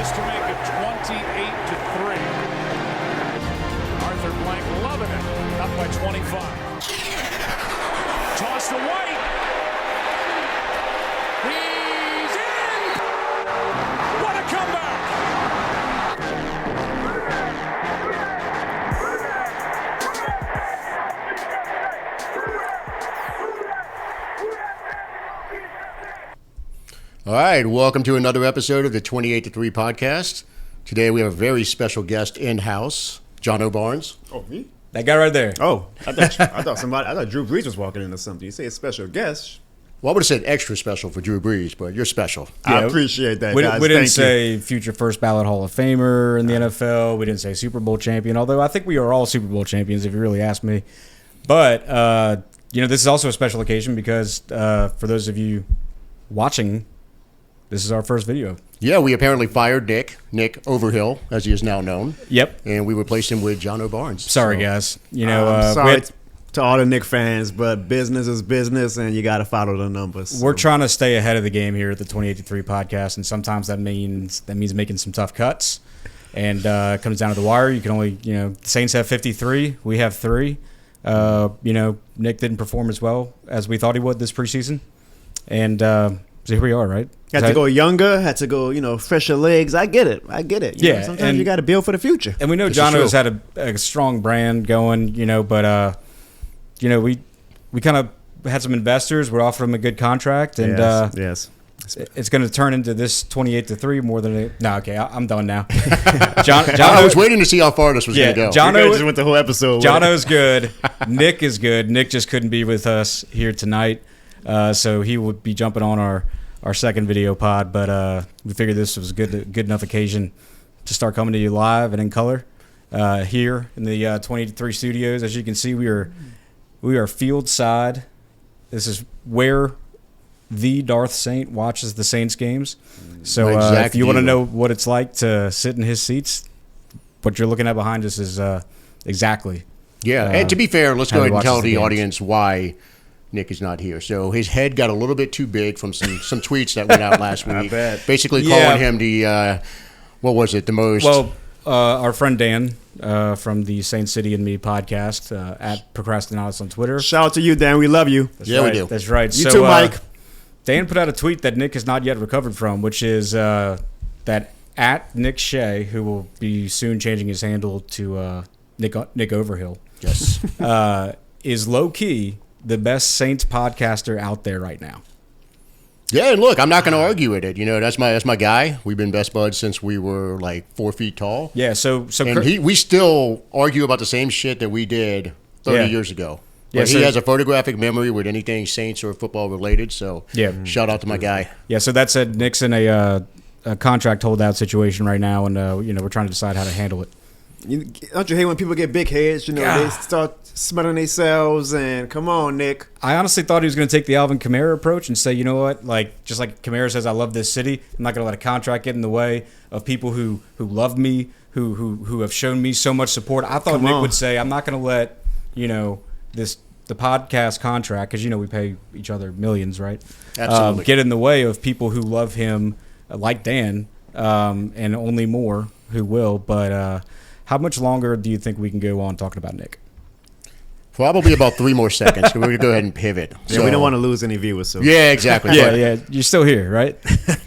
this to make it 28-3. Arthur Blank loving it, up by 25. Toss to White. He's in! What a comeback! All right, welcome to another episode of the 28-3 podcast. Today we have a very special guest in-house, Jono Barnes. Oh, me? That guy right there. Oh, I thought Drew Brees was walking into something. You say a special guest. Well, I would have said extra special for Drew Brees, but you're special. I appreciate that, guys. We didn't Thank say you. future first ballot Hall of Famer in the NFL. We didn't say Super Bowl champion, although I think we are all Super Bowl champions if you really ask me. But, this is also a special occasion because for those of you watching, this is our first video. Yeah, we apparently fired Nick Overhill, as he is now known. Yep. And we replaced him with Jono Barnes. Sorry, guys. I'm sorry to all the Nick fans, but business is business, and you got to follow the numbers. We're trying to stay ahead of the game here at the 28-3 podcast, and sometimes that means making some tough cuts. And it comes down to the wire. You can only, the Saints have 53. We have 3. Nick didn't perform as well as we thought he would this preseason. And so here we are, right? Had to go younger, had to go, fresher legs. I get it. You know, sometimes you got to build for the future. And we know Jono's had a strong brand going, but, we kind of had some investors. We offered him a good contract. And yes. It's going to turn into this 28-3 more than I'm done now. I was waiting to see how far this was going to go. Jono just went the whole episode. Jono's good. Nick is good. Nick just couldn't be with us here tonight, so he would be jumping on our second video pod. But we figured this was a good enough occasion to start coming to you live and in color here in the 28-3 studios. As you can see, we are field side. This is where the Darth Saint watches the Saints games. So if you want to know what it's like to sit in his seats, what you're looking at behind us is exactly. Yeah, and to be fair, let's go ahead and tell the audience why Nick is not here. So his head got a little bit too big from some tweets that went out last week. Basically calling him the, what was it, the most... Well, our friend Dan from the Saint City and Me podcast at Procrastinatus on Twitter. Shout out to you, Dan. We love you. That's right. We do. That's right. You too, Mike. Dan put out a tweet that Nick has not yet recovered from, which is that at Nick Shea, who will be soon changing his handle to Nick Overhill, yes, is low-key the best Saints podcaster out there right now. Yeah, and look, I'm not going to argue with it. That's my guy. We've been best buds since we were like 4 feet tall. Yeah, so and we still argue about the same shit that we did 30 years ago. Yeah, he has a photographic memory with anything Saints or football related. So shout out to my guy. Yeah, so that said, Nick's in a contract holdout situation right now, and we're trying to decide how to handle it. Don't you hate when people get big heads? They start smelling themselves, and come on, Nick. I honestly thought he was going to take the Alvin Kamara approach and say, you know what, just like Kamara says, I love this city. I'm not going to let a contract get in the way of people who love me, who have shown me so much support. I thought Nick would say, I'm not going to let the podcast contract, because we pay each other millions, right? Absolutely. Get in the way of people who love him, like Dan, and only more who will. But how much longer do you think we can go on talking about Nick? Probably about 3 more seconds. We're going to go ahead and pivot. Yeah, we don't want to lose any viewers. So. Yeah, exactly. Yeah, you're still here, right?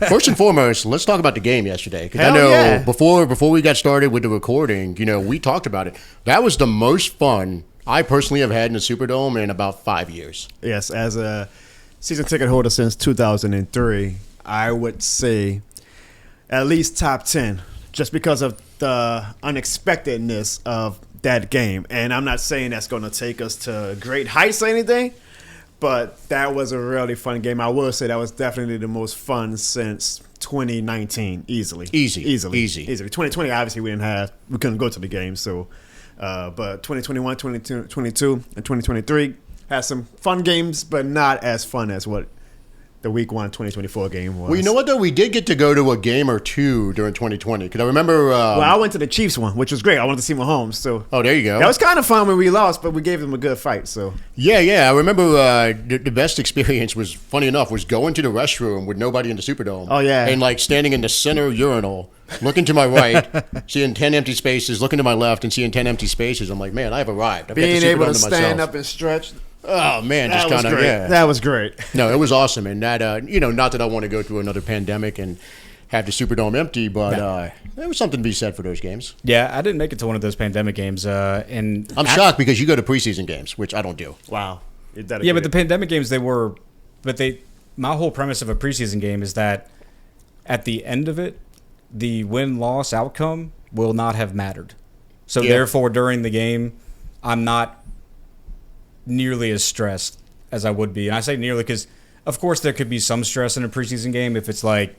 First and foremost, let's talk about the game yesterday. Because I know before we got started with the recording, we talked about it. That was the most fun I personally have had in the Superdome in about 5 years. Yes, as a season ticket holder since 2003, I would say at least top 10, just because of the unexpectedness of that game. And I'm not saying that's going to take us to great heights or anything, but that was a really fun game. I will say that was definitely the most fun since 2019, easily. Easy. 2020, obviously, we couldn't go to the game, so... but 2021, 2022, and 2023 had some fun games, but not as fun as what the Week 1 2024 game was. Well, you know what, though? We did get to go to a game or two during 2020. Because I remember... well, I went to the Chiefs one, which was great. I wanted to see Mahomes. So. Oh, there you go. That was kind of fun when we lost, but we gave them a good fight. So. Yeah. I remember the best experience was, funny enough, was going to the restroom with nobody in the Superdome. Oh, yeah. And, standing in the center urinal looking to my right, seeing 10 empty spaces, looking to my left and seeing 10 empty spaces. I'm like, man, I've arrived. I've got the Being able Superdome to stand myself. up and stretch. Oh, man, just That was kind of, great. yeah. That was great. No, it was awesome. And that, not that I want to go through another pandemic and have the Superdome empty, but there was something to be said for those games. Yeah, I didn't make it to one of those pandemic games. And I'm shocked because you go to preseason games, which I don't do. Wow. Yeah, but the pandemic games, my whole premise of a preseason game is that at the end of it, the win-loss outcome will not have mattered. So therefore, during the game, I'm not nearly as stressed as I would be. And I say nearly because, of course, there could be some stress in a preseason game if it's like,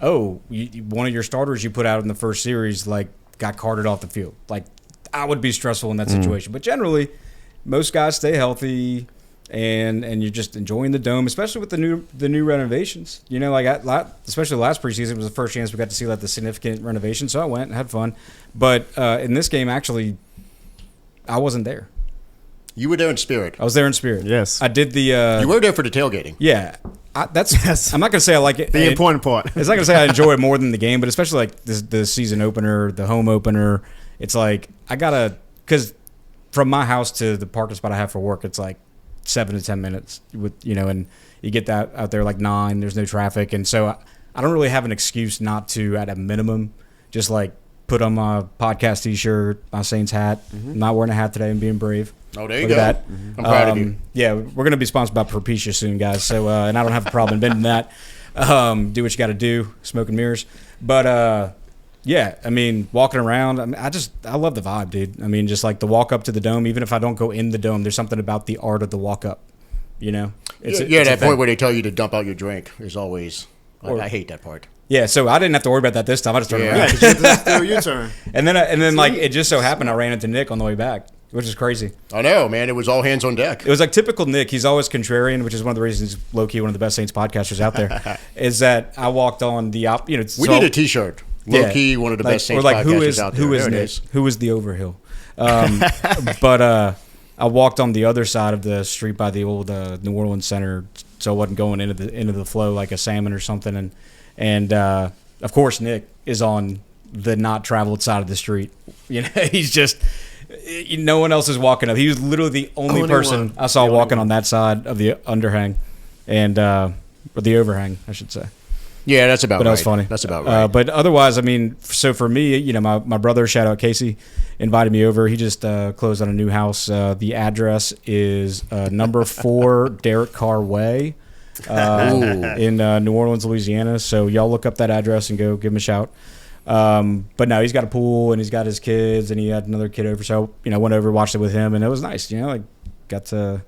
oh, one of your starters you put out in the first series got carted off the field. Like, I would be stressful in that situation. But generally, most guys stay healthy, and you're just enjoying the dome, especially with the new renovations. Especially last preseason was the first chance we got to see the significant renovation. So I went and had fun. But in this game, actually, I wasn't there. You were there in spirit. I was there in spirit. Yes. I did the... you were there for the tailgating. Yeah. I'm not going to say I like it. The important part. It's not going to say I enjoy it more than the game, but especially the season opener, the home opener. It's like, I got to... Because from my house to the parking spot I have for work, it's 7 to 10 minutes and you get that out there 9, there's no traffic. And so I don't really have an excuse not to, at a minimum, just put on my podcast t-shirt, my Saints hat. I'm not wearing a hat today and being brave. Oh, there you Look go. at that. I'm proud of you. Yeah, we're going to be sponsored by Propecia soon, guys. So, and I don't have a problem bending that. Do what you got to do, smoke and mirrors. But, yeah, I mean, walking around, I love the vibe, dude. I mean, just the walk up to the dome, even if I don't go in the dome, there's something about the art of the walk up, It's that point where they tell you to dump out your drink is always, I hate that part. Yeah, so I didn't have to worry about that this time. I just turned around. It's still your turn. And then it just so happened I ran into Nick on the way back, which is crazy. I know, man. It was all hands on deck. It was typical Nick. He's always contrarian, which is one of the reasons he's low-key one of the best Saints podcasters out there, is that I walked on the we need a T-shirt. Low-key, one of the best Saints podcasters out there. Who is Nick? Who is the Overhill? But I walked on the other side of the street by the old New Orleans Center, so I wasn't going into the flow like a salmon or something. And of course, Nick is on the not traveled side of the street. He's just no one else is walking up. He was literally the only person I saw walking on that side of the underhang, or the overhang, I should say. Yeah, that's about right. But that was funny. That's about right. But otherwise, I mean, so for me, my brother, shout out Casey, invited me over. He just closed on a new house. The address is number 4 Derek Carr Way in New Orleans, Louisiana. So y'all look up that address and go give him a shout. But no, he's got a pool and he's got his kids and he had another kid over. So, went over, watched it with him, and it was nice. Got to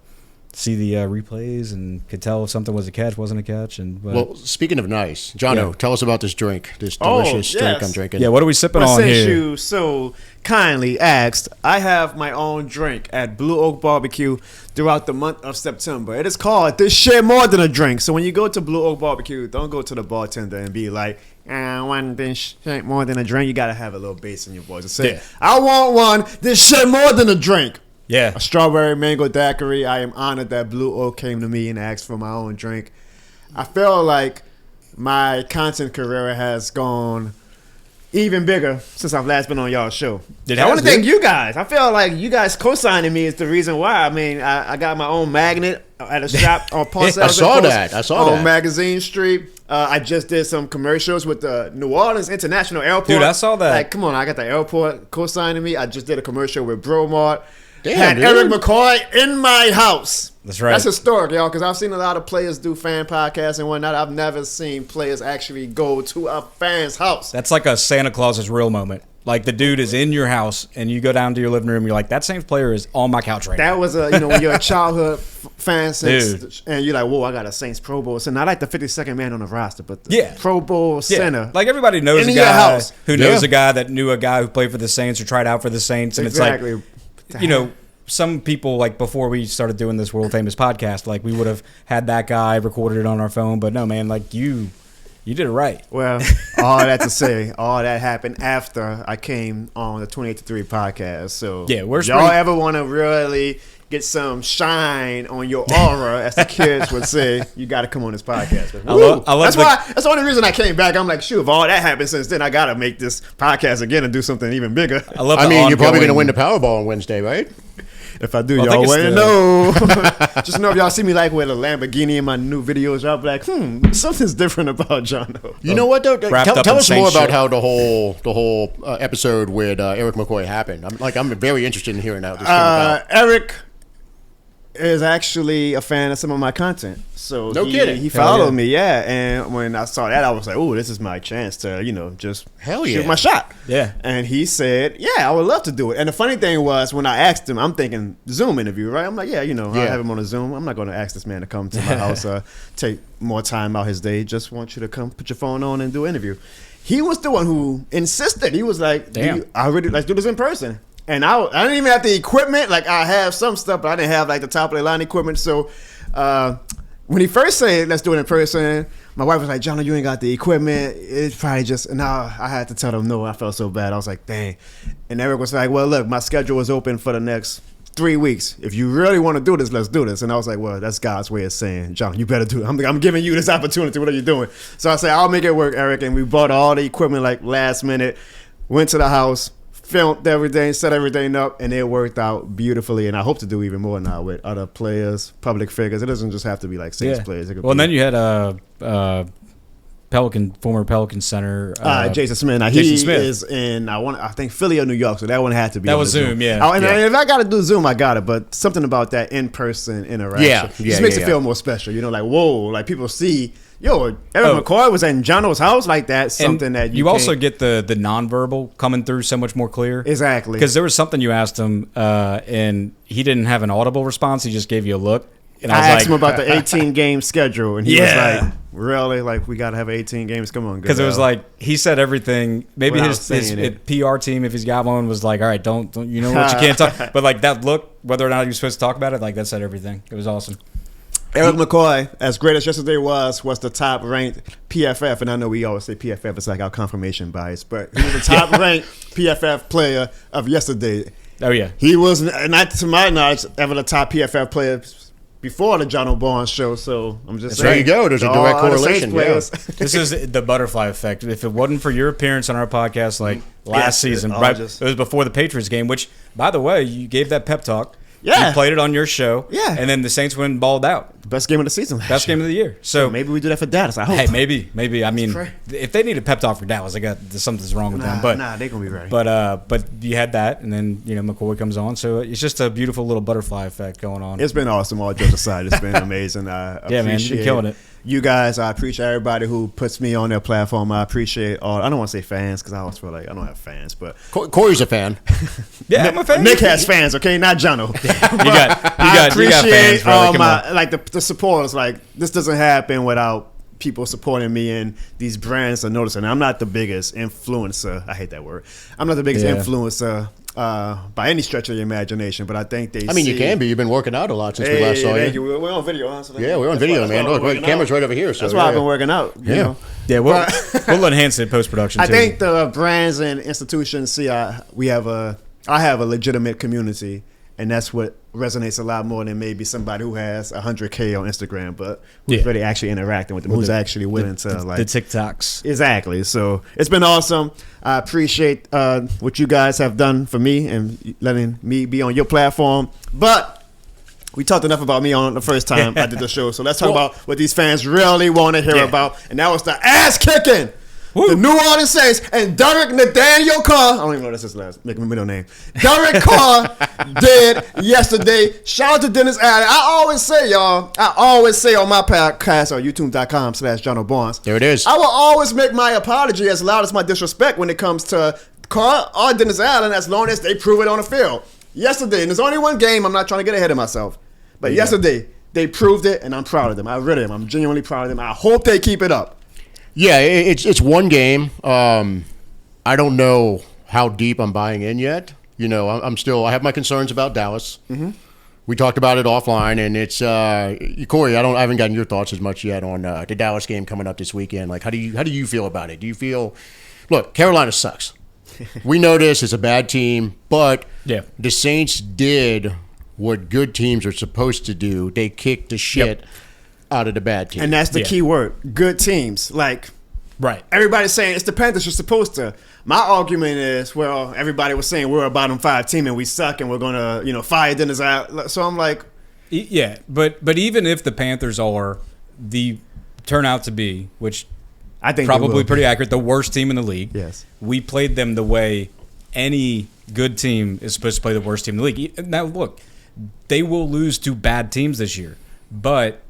see the replays and could tell if something was a catch, wasn't a catch. Well, speaking of nice, Jono, tell us about this drink, this delicious drink I'm drinking. Yeah, what are we sipping on here? Since you so kindly asked, I have my own drink at Blue Oak Barbecue throughout the month of September. It is called This Shit More Than a Drink. So when you go to Blue Oak Barbecue, don't go to the bartender and be like, I want this shit more than a drink. You got to have a little bass in your voice and say, I want one, this shit more than a drink. Yeah. A strawberry mango daiquiri. I am honored that Blue Oak came to me and asked for my own drink. I feel like my content career has gone even bigger since I've last been on y'all's show. I want to thank you guys. I feel like you guys co-signing me is the reason why. I mean, I got my own magnet at a shop on Ponce. I saw that on Magazine Street. I just did some commercials with the New Orleans International Airport. Dude, I saw that. Like, come on, I got the airport co-signing me. I just did a commercial with Bromart. Damn, had dude. Eric McCoy in my house. That's right. That's historic, y'all, because I've seen a lot of players do fan podcasts and whatnot. I've never seen players actually go to a fan's house. That's like a Santa Claus's real moment. Like the dude is in your house and you go down to your living room. You're like, that Saints player is on my couch right now. That was when you're a childhood fan since, and you're like, whoa, I got a Saints Pro Bowl. So not like the 52nd man on the roster, but the Pro Bowl center. Like everybody knows in a your guy house. who knows a guy that knew a guy who played for the Saints or tried out for the Saints. And Exactly. it's like, some people, like before we started doing this world famous podcast, like we would have had that guy recorded it on our phone. But no, man, like you did it right. Well, all that to say, all that happened after I came on the 28-3 podcast. So yeah, y'all ever want to really get some shine on your aura, as the kids would say, you got to come on this podcast. That's the only reason I came back. I'm like, shoot, if all that happened since then, I got to make this podcast again and do something even bigger. I mean, you're probably going to win the Powerball on Wednesday, right? If I do, y'all wait and know. Just know if y'all see me like with a Lamborghini in my new videos, y'all be like, something's different about Jono. You know what though? Tell us more about how the whole episode with Eric McCoy happened. I'm very interested in hearing how this came about. Eric is actually a fan of some of my content. So no kidding. He followed me, yeah. And when I saw that, I was like, "Oh, this is my chance to, just shoot my shot." Yeah. And he said, "Yeah, I would love to do it." And the funny thing was, when I asked him, I'm thinking Zoom interview, right? I'm like, "Yeah, I have him on a Zoom. I'm not going to ask this man to come to my house, take more time out his day. Just want you to come, put your phone on, and do an interview." He was the one who insisted. He was like, "Damn, let's do this in person." And I didn't even have the equipment. Like, I have some stuff, but I didn't have like the top of the line equipment. So when he first said, "Let's do it in person," my wife was like, "Jono, you ain't got the equipment. It's probably just..." And I had to tell him no. I felt so bad. I was like, dang. And Eric was like, "Well, look, my schedule is open for the next 3 weeks. If you really want to do this, let's do this." And I was like, "Well, that's God's way of saying, Jono, you better do it. I'm giving you this opportunity. What are you doing?" So I said, "I'll make it work, Eric." And we bought all the equipment like last minute, went to the house, filmed everything, set everything up, and it worked out beautifully. And I hope to do even more now with other players, public figures. It doesn't just have to be like Saints players. Well, and then you had former Pelican center Jason Smith. Now, he is in I think Philly or New York, so that one had to be. That was Zoom, yeah. And if I got to do Zoom, I got it. But something about that in-person interaction, just makes it feel more special. Like, whoa, like people see. Eric McCoy was in Jono's house like that. Something that you also get the nonverbal coming through so much more clear. Exactly, because there was something you asked him, and he didn't have an audible response. He just gave you a look. And I asked him about the 18-game schedule, and he was like, "Really? Like, we got to have 18 games? Come on." Because it was like he said everything. Maybe his PR team, if he's got one, was like, "All right, don't you know what you can't talk." But like that look, whether or not he was supposed to talk about it, like that said everything. It was awesome. Eric McCoy, as great as yesterday was the top-ranked PFF, and I know we always say PFF is like our confirmation bias, but he was the top-ranked PFF player of yesterday. Oh, yeah. He was, not to my knowledge, ever the top PFF player before the Jono Barnes show, so I'm just saying. There you go. There's a direct correlation. Yeah. This is the butterfly effect. If it wasn't for your appearance on our podcast last season, it was before the Patriots game, which, by the way, you gave that pep talk. Yeah. You played it on your show. Yeah. And then the Saints went and balled out. Best game of the season. Best game of the year. So maybe we do that for Dallas, I hope. Hey, maybe. I mean, if they need a pep talk for Dallas, something's wrong with them. But they're going to be ready. But you had that, and then, McCoy comes on. So it's just a beautiful little butterfly effect going on. It's been awesome, all jokes aside. It's been amazing. Man, you're killing it. You guys, I appreciate everybody who puts me on their platform. I appreciate all. I don't want to say fans because I always feel like I don't have fans, but Corey's a fan. Yeah, I'm a fan. Nick has fans, okay, not Jono. I appreciate fans, all my the supporters. Like, this doesn't happen without people supporting me, and these brands are noticing. I'm not the biggest influencer. I hate that word. I'm not the biggest influencer by any stretch of your imagination, but I think they. You can be. You've been working out a lot since we last saw you. We're on video, huh? So we're on video, man. Look, the camera's right over here. So that's why I've been working out. You know? Yeah, we'll enhance it post production. I think the brands and institutions see I have a legitimate community, and that's what resonates a lot more than maybe somebody who has 100K on Instagram, but who's really actually interacting with them, who's actually willing to like the TikToks. Exactly. So it's been awesome. I appreciate what you guys have done for me and letting me be on your platform. But we talked enough about me on the first time I did the show, so let's talk about what these fans really want to hear about, and that was the ass kicking. Woo. The New Orleans Saints and Derek Nathaniel Carr. I don't even know that's his last middle name. Derek Carr did yesterday. Shout out to Dennis Allen. I always say on my podcast on youtube.com/Jono Barnes. There it is. I will always make my apology as loud as my disrespect when it comes to Carr or Dennis Allen, as long as they prove it on the field. Yesterday, and there's only one game. I'm not trying to get ahead of myself, but yesterday they proved it, and I'm proud of them. I really am. I'm genuinely proud of them. I hope they keep it up. Yeah, it's one game. I don't know how deep I'm buying in yet. I have my concerns about Dallas. Mm-hmm. We talked about it offline, and it's Corey. I haven't gotten your thoughts as much yet on the Dallas game coming up this weekend. Like, how do you feel about it? Do you feel? Look, Carolina sucks. We know this is a bad team, but the Saints did what good teams are supposed to do. They kick the shit out of the bad teams. And that's the key word, good teams. Like, Right. everybody's saying it's the Panthers you're supposed to. My argument is, well, everybody was saying we're a bottom 5 team and we suck and we're going to, fire Dennis out. So I'm like. Yeah, but even if the Panthers are turn out to be, which I think probably pretty accurate, the worst team in the league. Yes. We played them the way any good team is supposed to play the worst team in the league. Now, look, they will lose to bad teams this year. But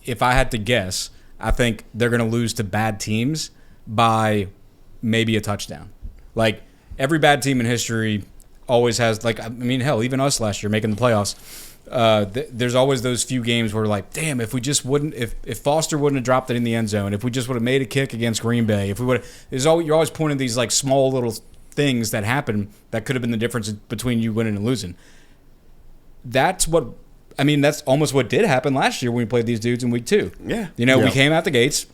if I had to guess, I think they're going to lose to bad teams by maybe a touchdown. Like, every bad team in history always has, like, I mean, hell, even us last year making the playoffs. There's always those few games where, like, damn, if we just wouldn't, if Foster wouldn't have dropped it in the end zone, if we just would have made a kick against Green Bay, if we would have, you're always pointing these, like, small little things that happen that could have been the difference between you winning and losing. That's almost what did happen last year when we played these dudes in week 2. Yeah. We came out the gates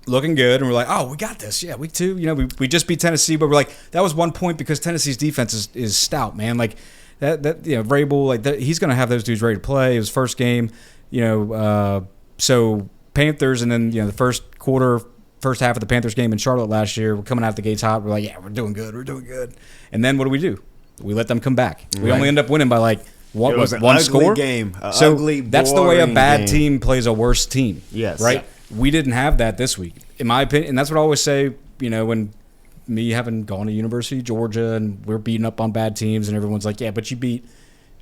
looking good, and we're like, oh, we got this. Yeah, week 2, we just beat Tennessee, but we're like, that was 1 point because Tennessee's defense is stout, man. Like, that Vrabel, like, he's going to have those dudes ready to play. It was first game, so Panthers, and then, the first half of the Panthers game in Charlotte last year, we're coming out the gates hot. We're like, yeah, we're doing good. And then what do? We let them come back. We only end up winning by, like, one score game. So ugly, that's the way a bad game. team plays a worse team. Yes. Right? Yeah. We didn't have that this week, in my opinion. And that's what I always say, when me having gone to University of Georgia and we're beating up on bad teams and everyone's like, yeah, but you beat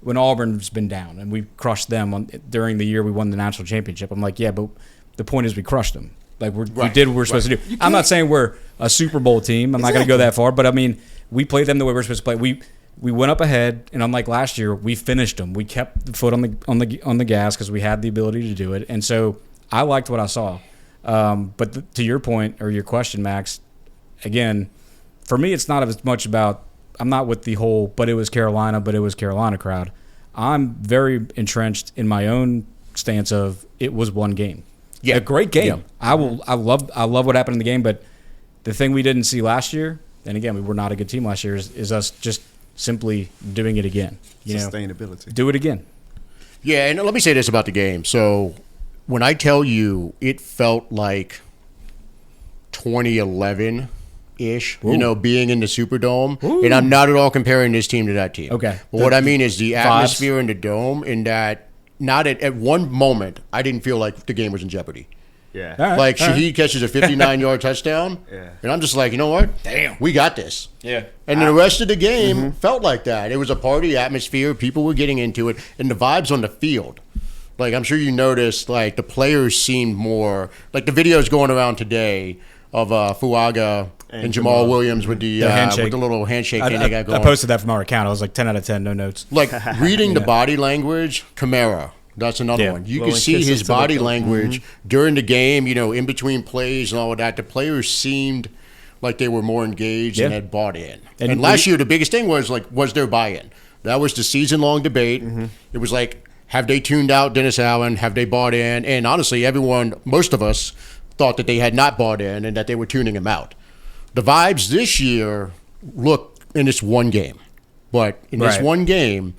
when Auburn's been down and we crushed them during the year we won the national championship. I'm like, yeah, but the point is we crushed them. Like, we did what we're supposed to do. I'm not saying we're a Super Bowl team. I'm not going to go that far. But, I mean, we played them the way we're supposed to play. We went up ahead, and unlike last year, we finished them. We kept the foot on the gas because we had the ability to do it. And so I liked what I saw. But to your point or your question, Max, again, for me, it's not as much about – I'm not with the whole but it was Carolina crowd. I'm very entrenched in my own stance of it was one game. Yeah, a great game. Yeah. I love what happened in the game, but the thing we didn't see last year, and again, we were not a good team last year, is us just simply doing it again. Sustainability. Do it again. Yeah, and let me say this about the game. So when I tell you it felt like 2011-ish, being in the Superdome, and I'm not at all comparing this team to that team. Okay. But what I mean is the atmosphere in the Dome, in that not at one moment I didn't feel like the game was in jeopardy. Yeah. Right, Shaheed catches a 59-yard touchdown, and I'm just like, you know what? Damn. We got this. Yeah. And the rest of the game felt like that. It was a party atmosphere. People were getting into it. And the vibes on the field. Like, I'm sure you noticed, like, the players seemed more – like, the videos going around today of Fuaga and Jamal Williams with the little handshake thing they got going. I posted that from our account. I was like 10 out of 10, no notes. Like, reading the body language, Kamara. That's another one. You can see his body language during the game, in between plays and all of that. The players seemed like they were more engaged and had bought in. And last year, the biggest thing was their buy-in. That was the season-long debate. It was like, have they tuned out Dennis Allen? Have they bought in? And honestly, most of us, thought that they had not bought in and that they were tuning him out. The vibes this year look in this one game. But in this one game,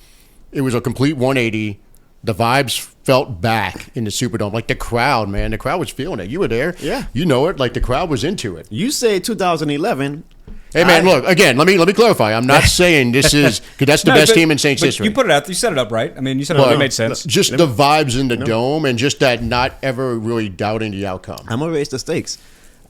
it was a complete 180. The vibes felt back in the Superdome. Like the crowd, man. The crowd was feeling it. You were there. Yeah. You know it. Like the crowd was into it. You say 2011. Hey, man, look, again, let me clarify. I'm not saying this is – because that's the best team in Saints history. You put it out. You set it up right. I mean, you set it up. It made sense. Just the vibes in the Dome and just that not ever really doubting the outcome. I'm going to raise the stakes.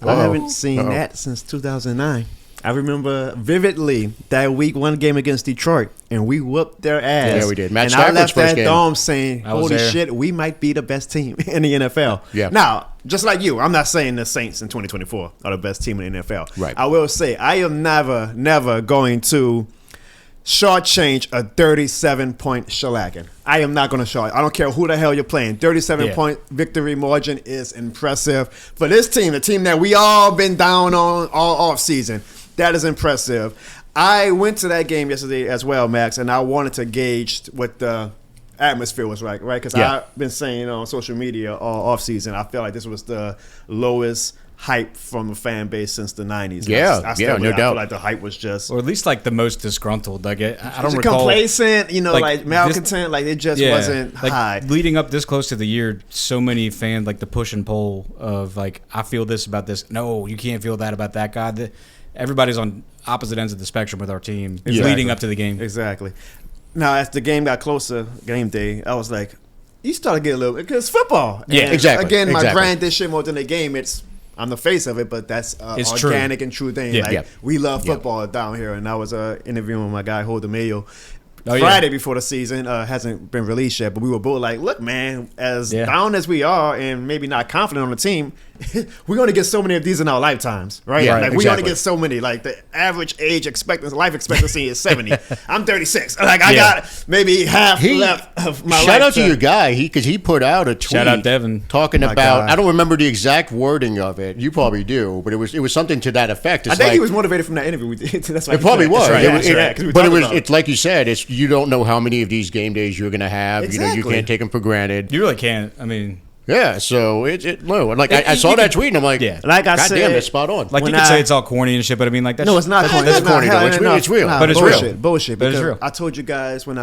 I haven't seen that since 2009. I remember vividly that week 1 game against Detroit, and we whooped their ass. Yeah, we did. Matt and Stafford's I left first that game. dome saying, holy shit, we might be the best team in the NFL. Yeah. Now, just like you, I'm not saying the Saints in 2024 are the best team in the NFL. Right. I will say, I am never going to shortchange a 37-point shellacking. I am not going to short. I don't care who the hell you're playing. 37-point victory margin is impressive. For this team, the team that we all been down on all offseason, that is impressive. I went to that game yesterday as well, Max, and I wanted to gauge what the atmosphere was right? Because I've been saying on social media all offseason, I feel like this was the lowest hype from a fan base since the 90s. Yeah, I no doubt. I feel like the hype was just, or at least like the most disgruntled. Like I don't it recall complacent, like malcontent. This, like it just wasn't like high. Leading up this close to the year, so many fans like the push and pull of like, I feel this about this. No, you can't feel that about that guy. Everybody's on opposite ends of the spectrum with our team leading up to the game. Exactly. Now, as the game got closer, game day, I was like, you started to get a little, because football. Yeah, and exactly. Again, my brand this shit more than the game. I'm the face of it, but that's it's organic true. And true thing. Yeah. We love football down here, and I was interviewing with my guy Holder Mayo Oh, Friday before the season. Hasn't been released yet, but we were both like, look, man, as down as we are and maybe not confident on the team, we're going to get so many of these in our lifetimes, right? Yeah, like, we're going to get so many. Like, the average life expectancy is 70. I'm 36. Like, I got maybe half left of my life. Shout out to your guy, because he put out a tweet. Shout out Devin. Talking My about, guy. I don't remember the exact wording of it. You probably do, but it was something to that effect. It's I think like, he was motivated from that interview we did. That's why it probably was. Right. It's like you said, you don't know how many of these game days you're going to have. Exactly. You can't take them for granted. You really can't. I mean, Yeah, so I saw that tweet and I'm like, like I God said, damn, that's spot on. like you could say it's all corny and shit, but I mean, like that's no, it's not corny. That's corny, though. It's real. But it's bullshit, real. Bullshit. But it's Because real. I told you guys when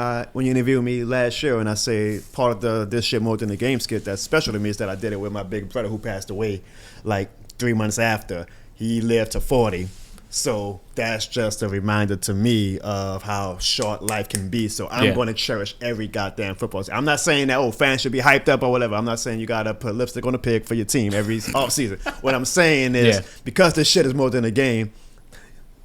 you interviewed me last year, and I say part of the this shit more than the game skit that's special to me is that I did it with my big brother who passed away like 3 months after. He lived to 40. So that's just a reminder to me of how short life can be. So I'm going to cherish every goddamn football season. I'm not saying that, fans should be hyped up or whatever. I'm not saying you got to put lipstick on the pig for your team every offseason. What I'm saying is because this shit is more than a game,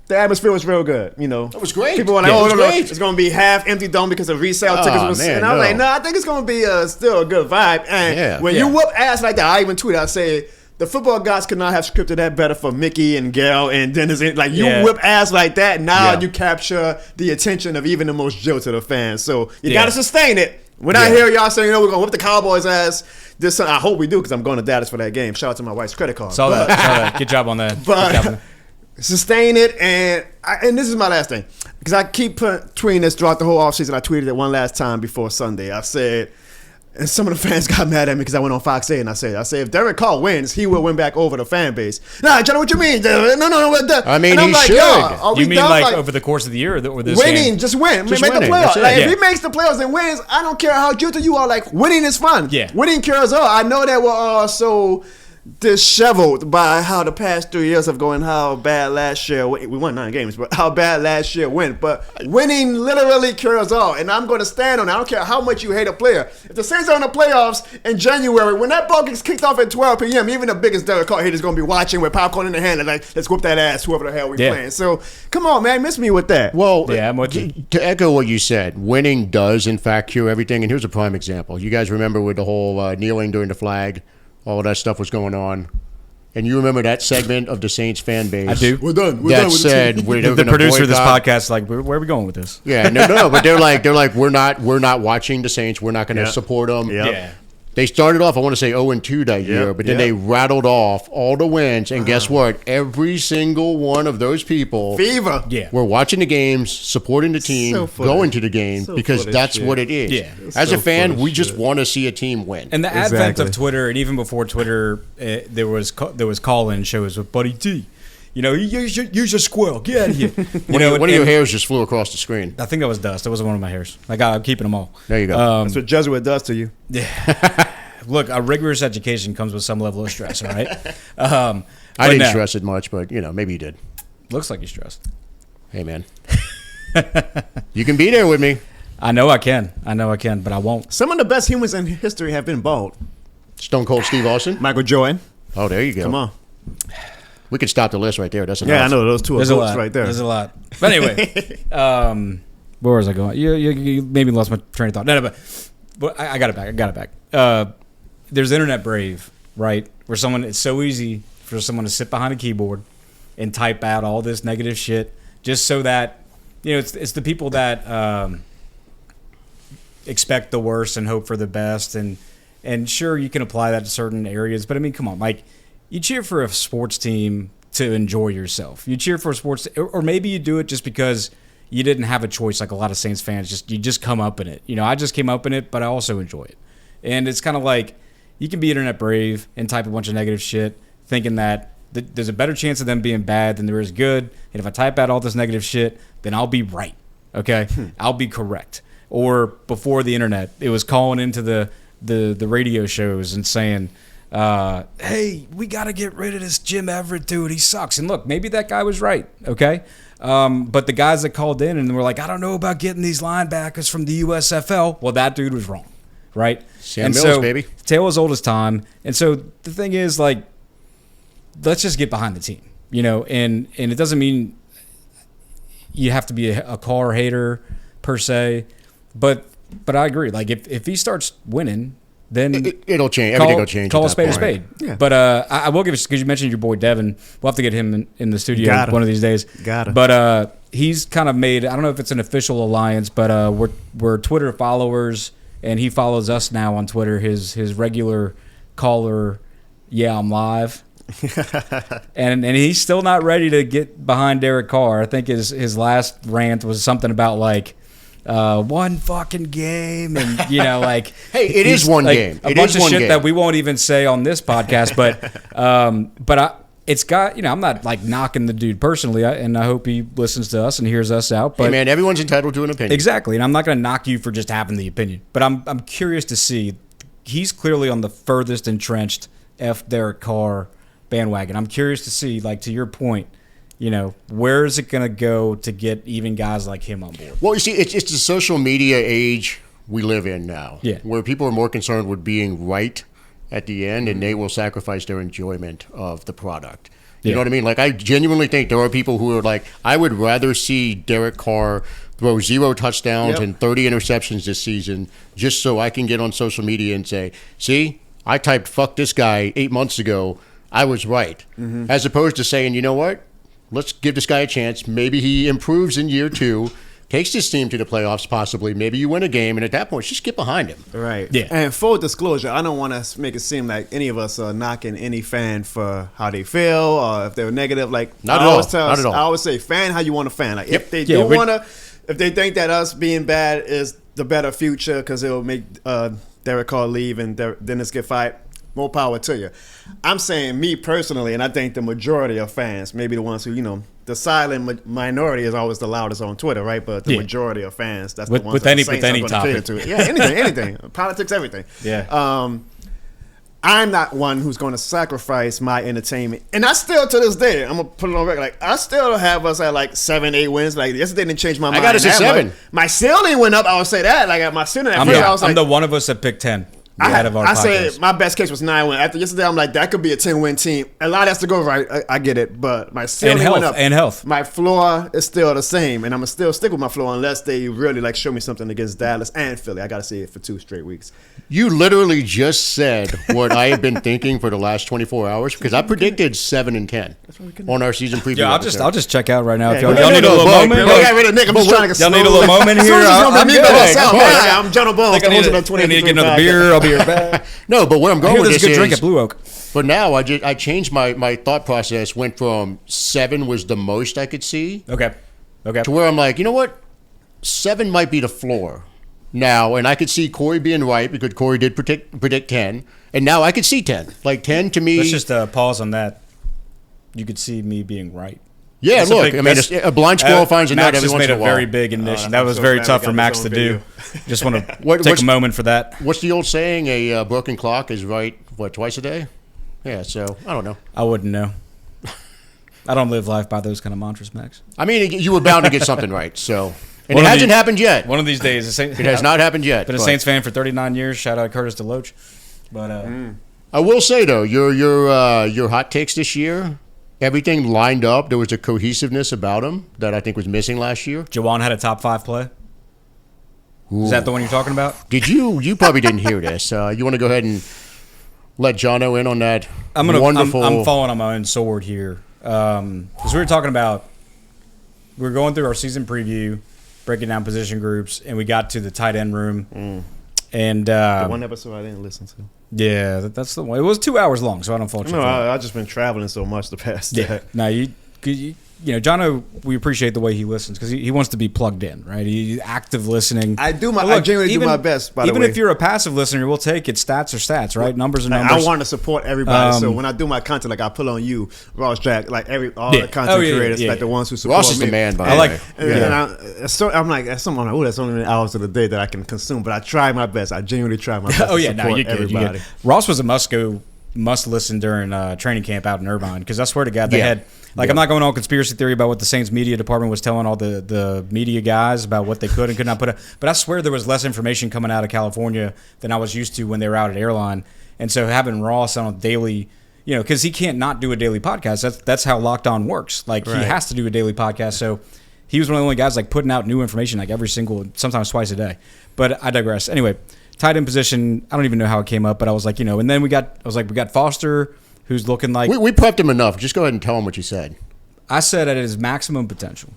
the atmosphere was real good. It was great. People were like, It was no, great. it's going to be half empty dome because of resale tickets. Man, And I was like, no, I think it's going to be still a good vibe. And when you whoop ass like that, I even tweeted, I say, the football gods could not have scripted that better for Mickey and Gail and Dennis. Like, you whip ass like that, now you capture the attention of even the most jilted of fans. So you got to sustain it. When I hear y'all saying, we're going to whip the Cowboys ass this Sunday, I hope we do because I'm going to Dallas for that game. Shout out to my wife's credit card. Saw that. Good job on that. But sustain it, and this is my last thing. Because I keep tweeting this throughout the whole offseason. I tweeted it one last time before Sunday. I said, and some of the fans got mad at me because I went on Fox 8 and I said, if Derek Carr wins, he will win back over the fan base. Nah, Jono, what you mean? No. I mean, and I'm he like, should. Yo, You mean like over the course of the year or this winning, game? just win. Just make the winning. playoffs. That's it. Like, if he makes the playoffs and wins, I don't care how guilty you are. Like, winning is fun. Yeah. Winning cures all. I know that we're all so disheveled by how the past 3 years have gone, how bad last year, we won 9 games, but how bad last year went. But winning literally cures all, and I'm going to stand on it. I don't care how much you hate a player. If the Saints are in the playoffs in January, when that ball gets kicked off at 12 p.m., even the biggest Derek Carr haters going to be watching with popcorn in their hand and like, let's whoop that ass, whoever the hell we playing. So, come on, man, miss me with that. Well, I'm with you. To echo what you said, winning does, in fact, cure everything. And here's a prime example. You guys remember with the whole kneeling during the flag, all that stuff was going on. And you remember that segment of the Saints fan base? I do. We're done. That said, The producer of this podcast is like, where are we going with this? Yeah, no, but they're like, we're not watching the Saints. We're not going to support them. Yeah. They started off, I want to say 0-2 that year, but then they rattled off all the wins, and guess what? Every single one of those people Fever. were watching the games, supporting the team, So full going of- to the game, so because full of that's shit. what it is. Yeah. As a So fan, full of we just shit. want to see a team win. And the advent Exactly. of Twitter, and even before Twitter, there was call-in shows with Buddy T. Use your squirrel. Get out of here. One of your hairs just flew across the screen. I think that was dust. That wasn't one of my hairs. Like, I'm keeping them all. There you go. That's what Jesuit does to you. Look, a rigorous education comes with some level of stress, all right? I didn't stress it much, but, maybe you did. Looks like you stressed. Hey, man. You can be there with me. I know I can, but I won't. Some of the best humans in history have been bald. Stone Cold Steve Austin. Michael Jordan. Oh, there you go. Come on. We could stop the list right there. That's enough. Yeah, I know. Those two are There's a goats lot. right there. There's a lot. But anyway, where was I going? You maybe lost my train of thought. No, but I got it back. There's Internet Brave, right? Where it's so easy for someone to sit behind a keyboard and type out all this negative shit just so that, it's the people that expect the worst and hope for the best. And sure, you can apply that to certain areas. But, I mean, come on, Mike. You cheer for a sports team to enjoy yourself. You cheer for a sports or maybe you do it just because you didn't have a choice like a lot of Saints fans. You just come up in it. I just came up in it, but I also enjoy it. And it's kind of like you can be Internet Brave and type a bunch of negative shit thinking that there's a better chance of them being bad than there is good. And if I type out all this negative shit, then I'll be right. Okay, I'll be correct. Or before the internet, it was calling into the radio shows and saying, hey, we got to get rid of this Jim Everett dude. He sucks. And look, maybe that guy was right, okay? But the guys that called in and were like, I don't know about getting these linebackers from the USFL. Well, that dude was wrong, right? Sam Mills, baby. Tale as old as time. And so the thing is, like, let's just get behind the team, and it doesn't mean you have to be a car hater per se, but I agree. Like, if he starts winning, then it'll change. Everything will change. Call a spade a spade. Yeah. But I will give it, because you mentioned your boy Devin. We'll have to get him in the studio one of these days. Got him. But he's kind of made, I don't know if it's an official alliance, but we're Twitter followers, and he follows us now on Twitter. His regular caller, yeah, I'm live. and he's still not ready to get behind Derek Carr. I think his last rant was something about like one fucking game, and like hey, it is one game. A bunch of shit that we won't even say on this podcast. But it's got I'm not like knocking the dude personally, and I hope he listens to us and hears us out. But hey man, everyone's entitled to an opinion. Exactly, and I'm not going to knock you for just having the opinion. But I'm curious to see. He's clearly on the furthest entrenched F Derek Carr bandwagon. I'm curious to see, like, to your point, where is it going to go to get even guys like him on board? Well, you see, it's the social media age we live in now, where people are more concerned with being right at the end, and they will sacrifice their enjoyment of the product. You know what I mean? Like, I genuinely think there are people who are like, I would rather see Derek Carr throw 0 touchdowns and 30 interceptions this season just so I can get on social media and say, see, I typed fuck this guy 8 months ago. I was right. As opposed to saying, you know what? Let's give this guy a chance. Maybe he improves in year 2, takes this team to the playoffs possibly. Maybe you win a game, and at that point, just get behind him. Right. Yeah. And full disclosure, I don't want to make it seem like any of us are knocking any fan for how they feel or if they're negative. Like, Not at all. I always say, fan how you want to fan. Like, if they if they think that us being bad is the better future because it'll make Derek Carr leave and Dennis get fired, more power to you. I'm saying me personally, and I think the majority of fans, maybe the ones who, the silent minority is always the loudest on Twitter, right? But the majority of fans, that's the ones with that any the Saints are gonna topic. cater to. Yeah, anything. Politics, everything. Yeah. I'm not one who's going to sacrifice my entertainment. And I still, to this day, I'm going to put it on record, like, I still have us at like 7-8 wins. Like, yesterday didn't change my mind. I got us at 7. My ceiling went up, I would say that. Like, my ceiling at first, I was like, I'm the one of us that picked 10. I say my best case was 9 wins. After yesterday, I'm like, that could be a 10-win team. A lot has to go right. I get it, but my ceiling went up. And health. My floor is still the same, and I'm gonna still stick with my floor unless they really like show me something against Dallas and Philly. I gotta see it for 2 straight weeks. You literally just said what I have been thinking for the last 24 hours because I predicted 7 and 10 on our season preview. Yeah, I'll just check out right now. If y'all no, need no, a little but- moment. I got rid of Nick. I'm just trying to get Y'all need a little moment here. I'm good. I'm Jono Bones. I need to get another beer. I'll be right back. No, but what I'm I going hear with there's this a good drink is, at Blue Oak. but now I changed my thought process. Went from 7 was the most I could see Okay. to where I'm like, you know what, 7 might be the floor now, and I could see Corey being right because Corey did predict 10, and now I could see 10. Like 10 to me. Let's just pause on that. You could see me being right. Yeah, That's look, I mean, a blind squirrel finds a nut Max every just once made in a a while. very big admission. That I'm was so very glad tough we for got Max this to on do. Just want to What's take a moment for that. What's the old saying? A broken clock is right, twice a day? Yeah, so I don't know. I wouldn't know. I don't live life by those kind of mantras, Max. I mean, you were bound to get something right, so. And One it of hasn't the- happened yet. One of these days. It has not happened yet. Been a but Saints fan for 39 years. Shout out Curtis DeLoach. But I will say, though, your hot takes this year, everything lined up. There was a cohesiveness about them that I think was missing last year. Jawan had a top 5 play. Is that the one you're talking about? Did you? You probably didn't hear this. You want to go ahead and let Jono in on that? Wonderful. I'm falling on my own sword here because we were talking about we were going through our season preview, breaking down position groups, and we got to the tight end room. And The one episode I didn't listen to. yeah, that's the one. It was 2 hours long, so I don't fault you. No, for that. I've just been traveling so much the past Yeah. No, you Jono, we appreciate the way he listens because he wants to be plugged in, right? He's active listening. I genuinely do my best, by the way. Even if you're a passive listener, we'll take it. Stats are stats, right? Numbers are numbers. I want to support everybody. So when I do my content, like I pull on you, Ross Jack, like all the content creators, like the ones who support Ross is me. the man, by the way. I'm like, that's so many hours of the day that I can consume, but I try my best. I genuinely try my best to support everybody. Ross was a must listen during training camp out in Irvine because I swear to God they had I'm not going on conspiracy theory about what the Saints media department was telling all the media guys about what they could and could not put up, but I swear there was less information coming out of California than I was used to when they were out at Airline, and so having Ross on a daily, because he can't not do a daily podcast. That's how Locked On works. Like he has to do a daily podcast. So he was one of the only guys like putting out new information like every single, sometimes twice a day. But I digress. Anyway. Tight end position, I don't even know how it came up, but I was like, and then we got Foster, who's looking like... We prepped him enough. Just go ahead and tell him what you said. I said at his maximum potential,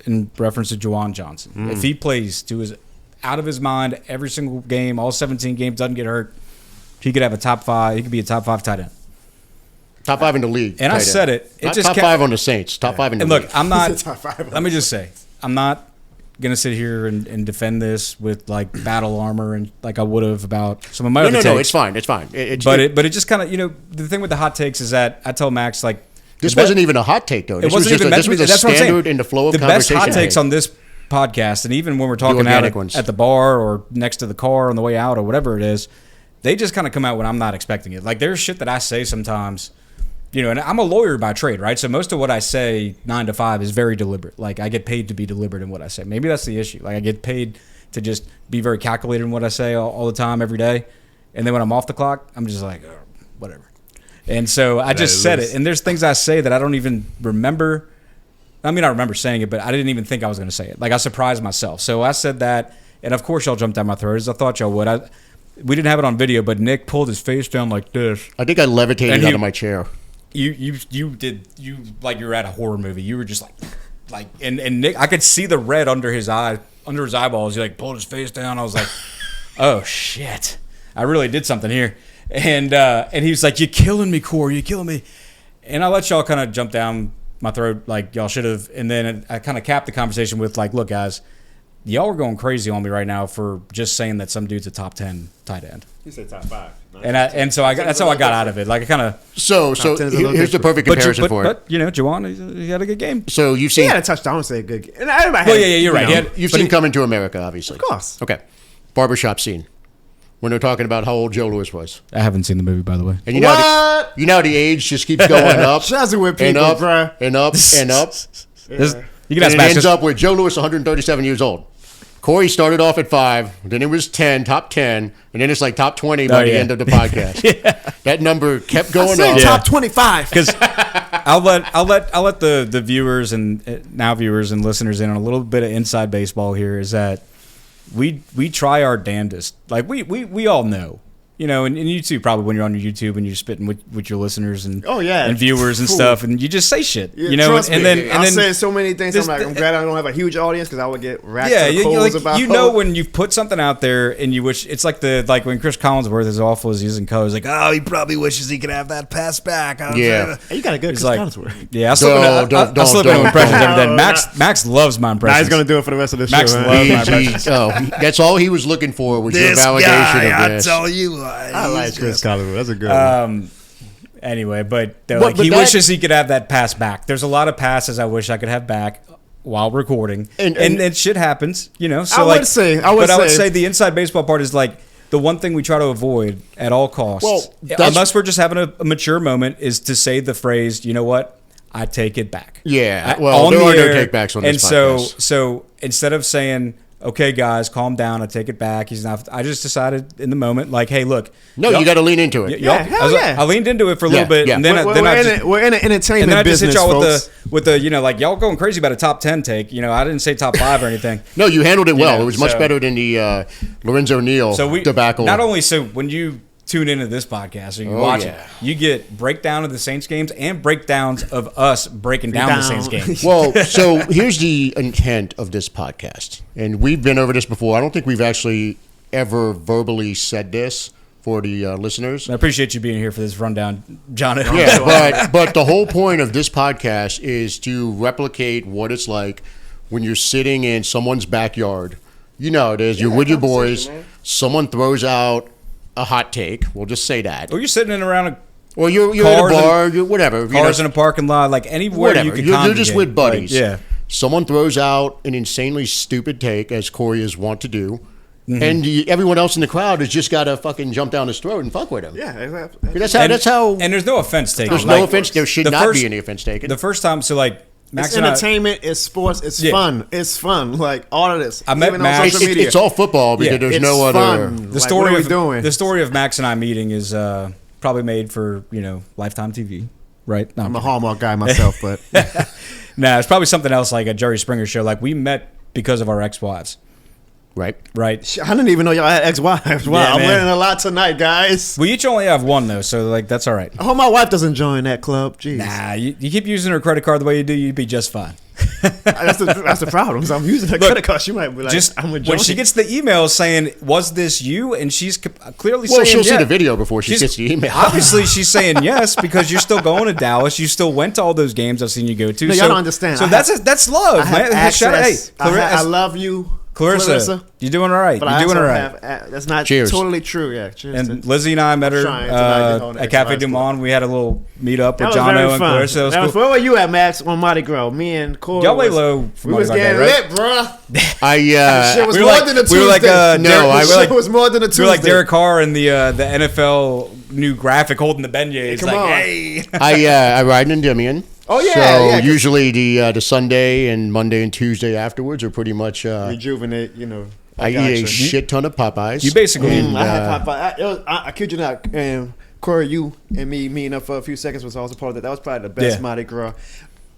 in reference to Juwan Johnson. If he plays out of his mind every single game, all 17 games, doesn't get hurt, he could have a top 5. He could be a top 5 tight end. Top 5 in the league. And I said it. Not top 5 on the Saints. Top 5 in the league. Look, I'm not... let me just say, I'm not going to sit here and defend this with like battle armor and like I would have about some of my other takes. No, it's fine. It's fine. But it just kind of, the thing with the hot takes is that I tell Max like this wasn't even a hot take though. This was a standard in the flow of conversation. The best hot takes on this podcast, and even when we're talking out at the bar or next to the car on the way out or whatever it is, they just kind of come out when I'm not expecting it. Like there's shit that I say sometimes. And I'm a lawyer by trade, right? So most of what I say 9 to 5 is very deliberate. Like I get paid to be deliberate in what I say. Maybe that's the issue. Like I get paid to just be very calculated in what I say all the time, every day. And then when I'm off the clock, I'm just like, oh, whatever. And so I just said it. And there's things I say that I don't even remember. I mean, I remember saying it, but I didn't even think I was going to say it. Like I surprised myself. So I said that, and of course y'all jumped down my throat as I thought y'all would. We didn't have it on video, but Nick pulled his face down like this. I think I levitated out of my chair. You like you were at a horror movie. You were just like and Nick, I could see the red under his eyeballs. He like pulled his face down. I was like, oh shit, I really did something here. And he was like, you're killing me, Corey. You're killing me. And I let y'all kind of jump down my throat like y'all should have. And then I kind of capped the conversation with like, look guys, y'all are going crazy on me right now for just saying that some dude's a top 10 tight end. You said top 5. And so that's how I got out of it. Like I kind of here's the perfect comparison for it. But Juwan, he had a good game. So you've seen he had a touchdown. I would say a good game. And you're right. You've seen Coming to America, obviously. Of course. Okay. Barbershop scene when they're talking about how old Joe Louis was. I haven't seen the movie, by the way. And you know the age just keeps going up and up, bro. and up and up. You can ask and it ends up with Joe Louis 137 years old. Corey started off at 5, then it was 10, top 10, and then it's like top 20 by the end of the podcast. That number kept going up. Top 25. Because I'll let the viewers and now viewers and listeners in on a little bit of inside baseball here. Is that we try our damnedest. Like we all know. And you too, probably when you're on your YouTube and you're spitting with your listeners and and viewers and stuff, and you just say shit, Trust me. and then I'll say so many things. I'm glad I don't have a huge audience because I would get racked to the coals about. When you've put something out there and you wish it's like when Chris Collinsworth is awful as using colors, like he probably wishes he could have that pass back. Hey, you got a good Chris Collinsworth. Yeah, I slip into impressions every day. Max loves my impressions. He's gonna do it for the rest of the show. Max loves my impressions. That's all he was looking for was your validation of this. I tell you. I like Chris Collinsworth. That's a good one. Anyway, but he wishes he could have that pass back. There's a lot of passes I wish I could have back while recording, and shit happens, So I would say the inside baseball part is like the one thing we try to avoid at all costs. Well, unless we're just having a mature moment, is to say the phrase, "You know what? I take it back." Yeah. There are no takebacks on this podcast. So instead of saying, okay, guys, calm down. I take it back. He's not. I just decided in the moment, like, hey, look. No, you got to lean into it. I leaned into it for a little bit, and then we're in an entertainment and then business, I just hit y'all folks. with the like y'all going crazy about a top 10 take. I didn't say top 5 or anything. No, you handled it well. It was much better than the Lorenzo Neal debacle. Not only when you tune into this podcast or you watch it, you get breakdown of the Saints games and breakdowns of us breaking down the Saints games. Well, so here's the intent of this podcast, and we've been over this before. I don't think we've actually ever verbally said this, for the listeners. I appreciate you being here for this rundown, Jono. Yeah, but the whole point of this podcast is to replicate what it's like when you're sitting in someone's backyard. You know it is. You're with your boys. Someone throws out a hot take. We'll just say that. Or you're sitting in around or you're at a bar, whatever. Cars in a parking lot, like anywhere whatever. you can You're just with buddies. Like, yeah. Someone throws out an insanely stupid take, as Corey is wont to do, and everyone else in the has just got to fucking jump down his throat and fuck with him. Yeah, exactly. That's how. And there's no offense taken. There's no offense. There should not be any offense taken. The first time, so like Max It's and entertainment. It's sports. It's fun. It's fun. Like all of this. I met Even Max. on social media. It's all football because there's no other. Fun. The story what are we of doing? The story of Max and I meeting is probably made for Lifetime TV, right? No, I'm a Hallmark guy myself, but nah, it's probably something else like a Jerry Springer show. Like we met because of our ex-wives. Right. I didn't even know y'all had ex-wives. Wow, Yeah, I'm man. learning a lot tonight, guys. We each only have one though, so like that's all right. I hope my wife doesn't join that club. Jeez. Nah, you keep using her credit card the way you do, you'd be just fine. That's the problem. So I'm using her credit card. She might be like, I'm with when Johnny. she gets the email saying, "Was this you?" and she's clearly Well, saying, she'll see yeah. the video before she She's- gets the email. Obviously, she's saying yes because you're still going to Dallas. You still went to all those games I've seen you go to. No, y'all don't understand. So I that's love, I have man. Shout out, hey, access. I love you, Clarissa, you're doing all right. But You're I doing also all right. have, that's not Cheers. totally true. Yeah, cheers. And Lizzie and I met her trying to not get on the at Cafe ex-wives Du Monde. We had a little meet up that with was very Jono and fun. Clarissa. It was That was- cool. where were you at, Max, on Mardi Gras? Me and Corey. Y'all lay was- low for We was Mardi Gras, getting right? lit, bruh. I Shit was we were more like- than a Tuesday. we were like, It was more than a Tuesday. We were like Derek Carr in the NFL new graphic holding the beignets. come like, on. hey. I ride in Endymion. Oh, yeah, So yeah, 'cause- usually the Sunday and Monday and Tuesday afterwards are pretty much. rejuvenate, I gotcha. eat a shit ton of Popeyes. You basically I had Popeye. I kid you not. Corey, you and me meeting up for a few seconds was also part of that. That was probably the best Yeah. Mardi Gras.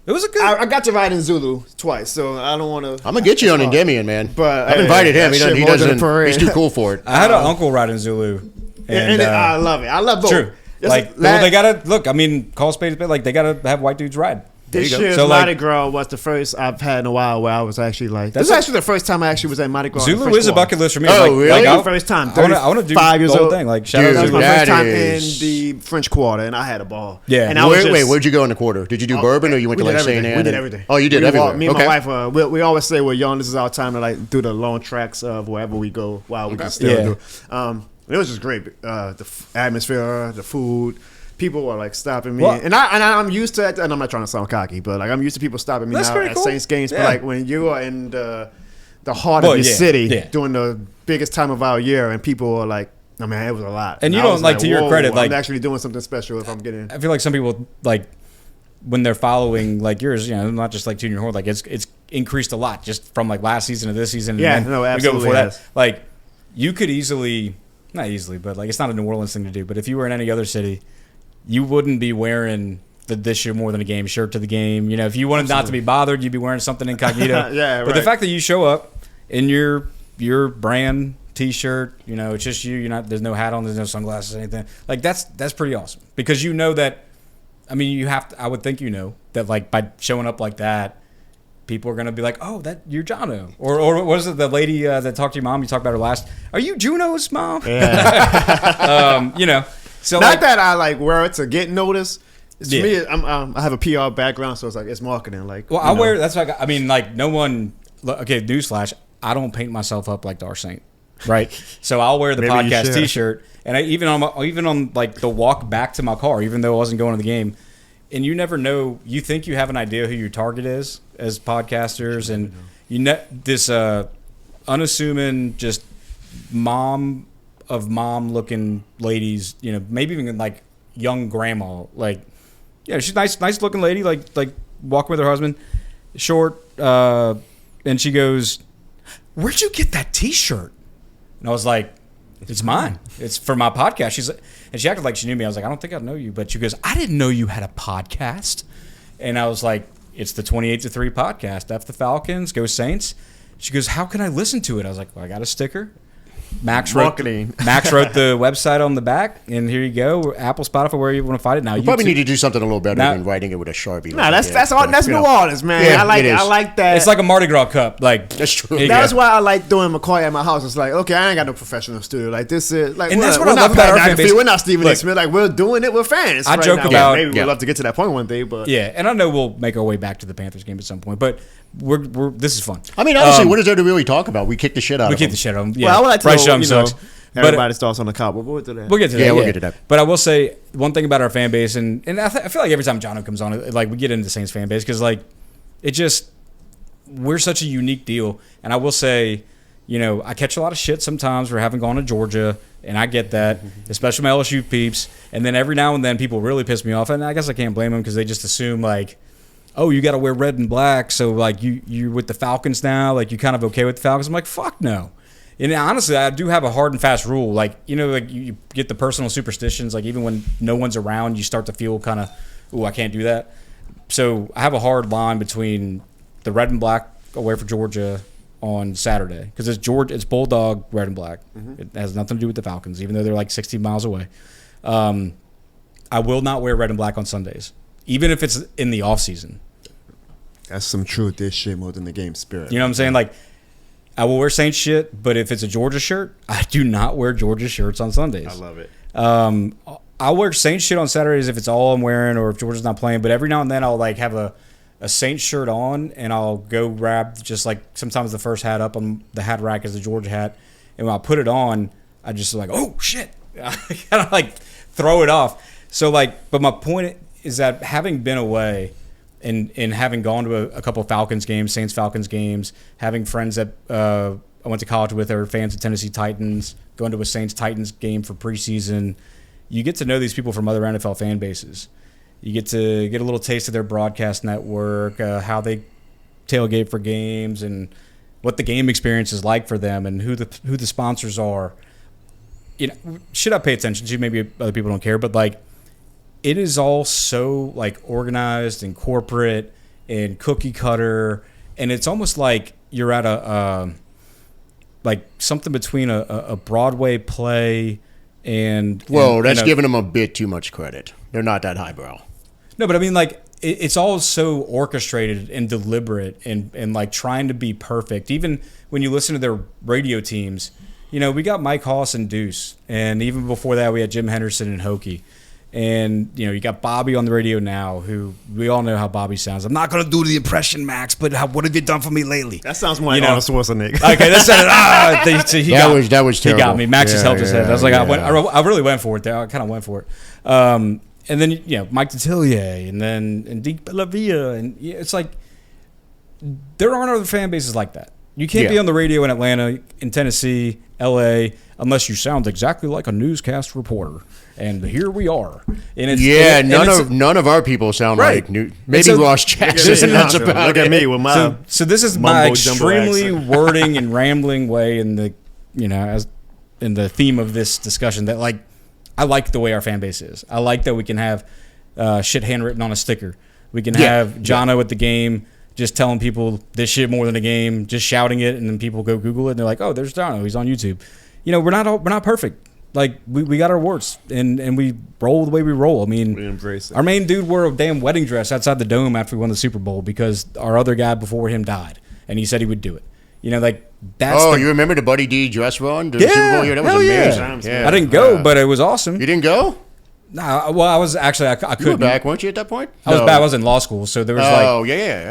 it was a good. I got to ride in Zulu twice, so I don't want to. I'm gonna get you on Endymion, man. But, I've invited him. that He shit doesn't. He more than a doesn't parade. he's too cool for it. I had an uncle riding Zulu, and I love it. I love both. true. Like they gotta look. I mean, call a spade a spade. Like they gotta have white dudes ride. This There you go. year's So, like- Mardi Gras was the first I've had in a while where I was actually like. This That's is a- actually the first time I actually was at Mardi Gras. in Zulu French is a Quarter. bucket list for me. Oh, like, really? Like, That was the first time. I want to do 5 years the whole old. thing. Like shout Dude, out That was to my that first time is- in the French Quarter, and I had a ball. Yeah. and I was Wait, just, where'd you go in the quarter? Did you do bourbon or you went to we did like St. everything. Anne? We did everything. Oh, you did We everywhere. walked- Me and Okay. my wife, we always say we're young. This is our time to like do the long tracks of wherever we go while we can still Yeah. do. It was just great. The atmosphere, the food. People were like stopping me, Well- and I'm used to it. And I'm not trying to sound cocky, but like I'm used to people stopping me That's now pretty at cool. Saints games. Yeah. But like when you are in the heart Well, of your yeah, city yeah. during the biggest time of our year, and people are like, "I mean, it was a lot." And you I don't, was like, to your "Whoa, credit, like- I'm actually doing something special if I'm getting. I feel like some people like when they're following like yours, not just like tuning your horn. Like it's increased a lot just from like last season to this season. Yeah, and then no, we go absolutely before that. has. Like you could easily, not easily, but like it's not a New Orleans thing to do. But if you were in any other city, you wouldn't be wearing the "This Year More Than a Game" shirt to the game. If you wanted not to be bothered, you'd be wearing something incognito. Yeah, But the right. fact that you show up in your brand T-shirt, it's just you. You're not. There's no hat on. There's no sunglasses. Anything like that's pretty awesome because you know that. I mean, you have to. I would think that like by showing up like that, people are gonna be like, "Oh, that you're Jono," or what is it? The lady that talked to your mom. You talked about her last. Are you Juno's mom? Yeah. So Not like, that I like wear it to get noticed. To Yeah. me, I have a PR background, so it's like it's marketing. Like, well, I wear. That's like. I mean, like no one. Okay, newsflash. I don't paint myself up like Dar Saint, right? So I'll wear the Maybe you podcast should. T-shirt, and even on like the walk back to my car, even though I wasn't going to the game. And you never know. You think you have an idea who your target is as podcasters, and this unassuming, just mom looking ladies. Maybe even like young grandma. Like, she's nice looking lady. Like walking with her husband, short. And she goes, "Where'd you get that T-shirt?" And I was like, "It's mine. It's for my podcast." And she acted like she knew me. I was like, "I don't think I know you," but she goes, "I didn't know you had a podcast." And I was like, "It's the 28-3 podcast. F the Falcons, go Saints." She goes, "How can I listen to it?" I was like, "Well, I got a sticker." Max wrote Marketing. Max wrote the website on the back, and here you go. Apple, Spotify, where you want to find it now. You probably need to do something a little better Now- than writing it with a Sharpie. Nah, that's New Orleans, man. Yeah, I like it is. I like that. It's like a Mardi Gras cup. Like That's true. here you That's go. why I like doing McCoy at my house. It's like, okay, I ain't got no professional studio. Like this is like, And that's what we're I not love about Pat our fan McAfee, base. we're not Stephen A. Look, Smith. Like we're doing it. We're fans. I right joke now. about- maybe Yeah. we'd love to get to that point one day, but Yeah, and I know we'll make our way back to the Panthers game at some point, but we're this is fun. I mean, honestly, what is there to really talk about? We kicked the shit out We of keep them. the shit on them. Yeah, well, I would like to Bryce know, Young sucks. But everybody's thoughts on the Cowboys. We'll get to that. we'll get to that. Yeah, we'll get to that. But I will say one thing about our fan base, and I feel like every time Jono comes on, like we get into the Saints fan base because like it just we're such a unique deal. And I will say, you know, I catch a lot of shit sometimes for having gone to Georgia, and I get that, especially my LSU peeps. And then every now and then people really piss me off, and I guess I can't blame them because they just assume like, oh, you got to wear red and black, so like you're with the Falcons now, like you kind of okay with the Falcons. I'm like, fuck no. And honestly, I do have a hard and fast rule. Like, you know, like you get the personal superstitions. Like even when no one's around, you start to feel kind of, oh, I can't do that. So I have a hard line between the red and black away for Georgia on Saturday because it's Bulldog red and black. It has nothing to do with the Falcons, even though they're like 60 miles away. I will not wear red and black on Sundays, even if it's in the off season. That's some truth. This shit more than the game spirit. You know what I'm saying? Like, I will wear Saints shit, but if it's a Georgia shirt, I do not wear Georgia shirts on Sundays. I love it. I'll wear Saints shit on Saturdays if it's all I'm wearing or if Georgia's not playing. But every now and then I'll like have a Saints shirt on and I'll go grab just like sometimes the first hat up on the hat rack is the Georgia hat. And when I put it on, I just like, oh shit. I kind of like throw it off. So like, but my point is that having been away and having gone to a couple of Falcons games, Saints Falcons games, having friends that I went to college with are fans of Tennessee Titans, going to a Saints Titans game for preseason, you get to know these people from other NFL fan bases. You get to get a little taste of their broadcast network, how they tailgate for games, and what the game experience is like for them, and who the sponsors are. You know, shit I pay attention to. Maybe other people don't care, but like, it is all so like organized and corporate and cookie cutter, and it's almost like you're at a like something between a Broadway play and That's and giving them a bit too much credit. They're not that highbrow. no, but I mean like it's all so orchestrated and deliberate and like trying to be perfect. Even when you listen to their radio teams, you know, we got Mike Hoss and Deuce, and even before that we had Jim Henderson and Hokie. And, you know, you got Bobby on the radio now, who we all know how Bobby sounds. I'm not going to do the impression, Max, but what have you done for me lately? That sounds more like Arnold Schwarzenegger. Okay, that's it. That was He got terrible. me. Max just helped his head. I was like, yeah. I really went for it there. I kind of went for it. And then, you know, Mike Detillier and Deke Bellavia. And yeah, it's like, there aren't other fan bases like that. You can't be on the radio in Atlanta, in Tennessee, L.A., unless you sound exactly like a newscast reporter. And here we are. And it's, none of our people sound Right. like maybe so- Ross Jackson. That's about Look at it. me with my So this is my mumbo jumbo extremely accent. wording and rambling way in the, you know, as in the theme of this discussion that like I like the way our fan base is. I like that we can have shit handwritten on a sticker. We can have Jono at the game just telling people this shit more than a game, just shouting it, and then people go Google it and they're like, oh, there's Jono. He's on YouTube. You know, we're not perfect. Like we got our warts and we roll the way we roll. I mean, We embrace it. our main dude wore a damn wedding dress outside the dome after we won the Super Bowl because our other guy before him died, and he said he would do it. You know, like that's. You remember the Buddy D dress run? The Super Bowl year? That was hell amazing. yeah. I didn't go, but it was awesome. You didn't go? Nah, well, I was actually I You were couldn't. back, weren't you, at that point? I was back. I was in law school, so there was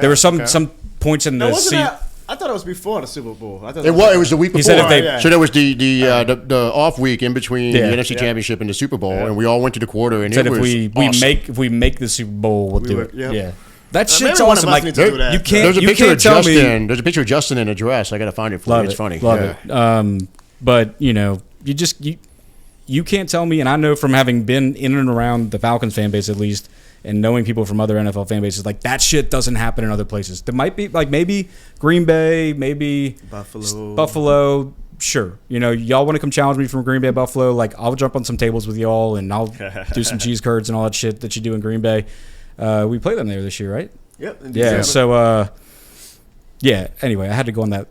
there were some points in the Wasn't seat. that? I thought it was before the Super Bowl. I thought It was the week before. He said if they- Yeah. So there was the off week in between Yeah. the NFC Championship and the Super Bowl, and we all went to the quarter, and Said it if was we awesome. make the Super Bowl, we'll do it. yeah. Yeah, that shit's maybe one of awesome. us Like need to do that. you can't. There's a you picture can't of tell me. Justin. There's a picture of Justin in a dress. I got to find it for you. It's funny. Love Yeah. it. But you know, you can't tell me, and I know from having been in and around the Falcons fan base at least, and knowing people from other NFL fan bases, like that shit doesn't happen in other places. There might be like maybe Green Bay, maybe Buffalo. Sure, you know, y'all want to come challenge me from Green Bay, Buffalo? Like I'll jump on some tables with y'all, and I'll do some cheese curds and all that shit that you do in Green Bay. We played them there this year, right? Yep. Yeah. So, yeah. Anyway, I had to go on that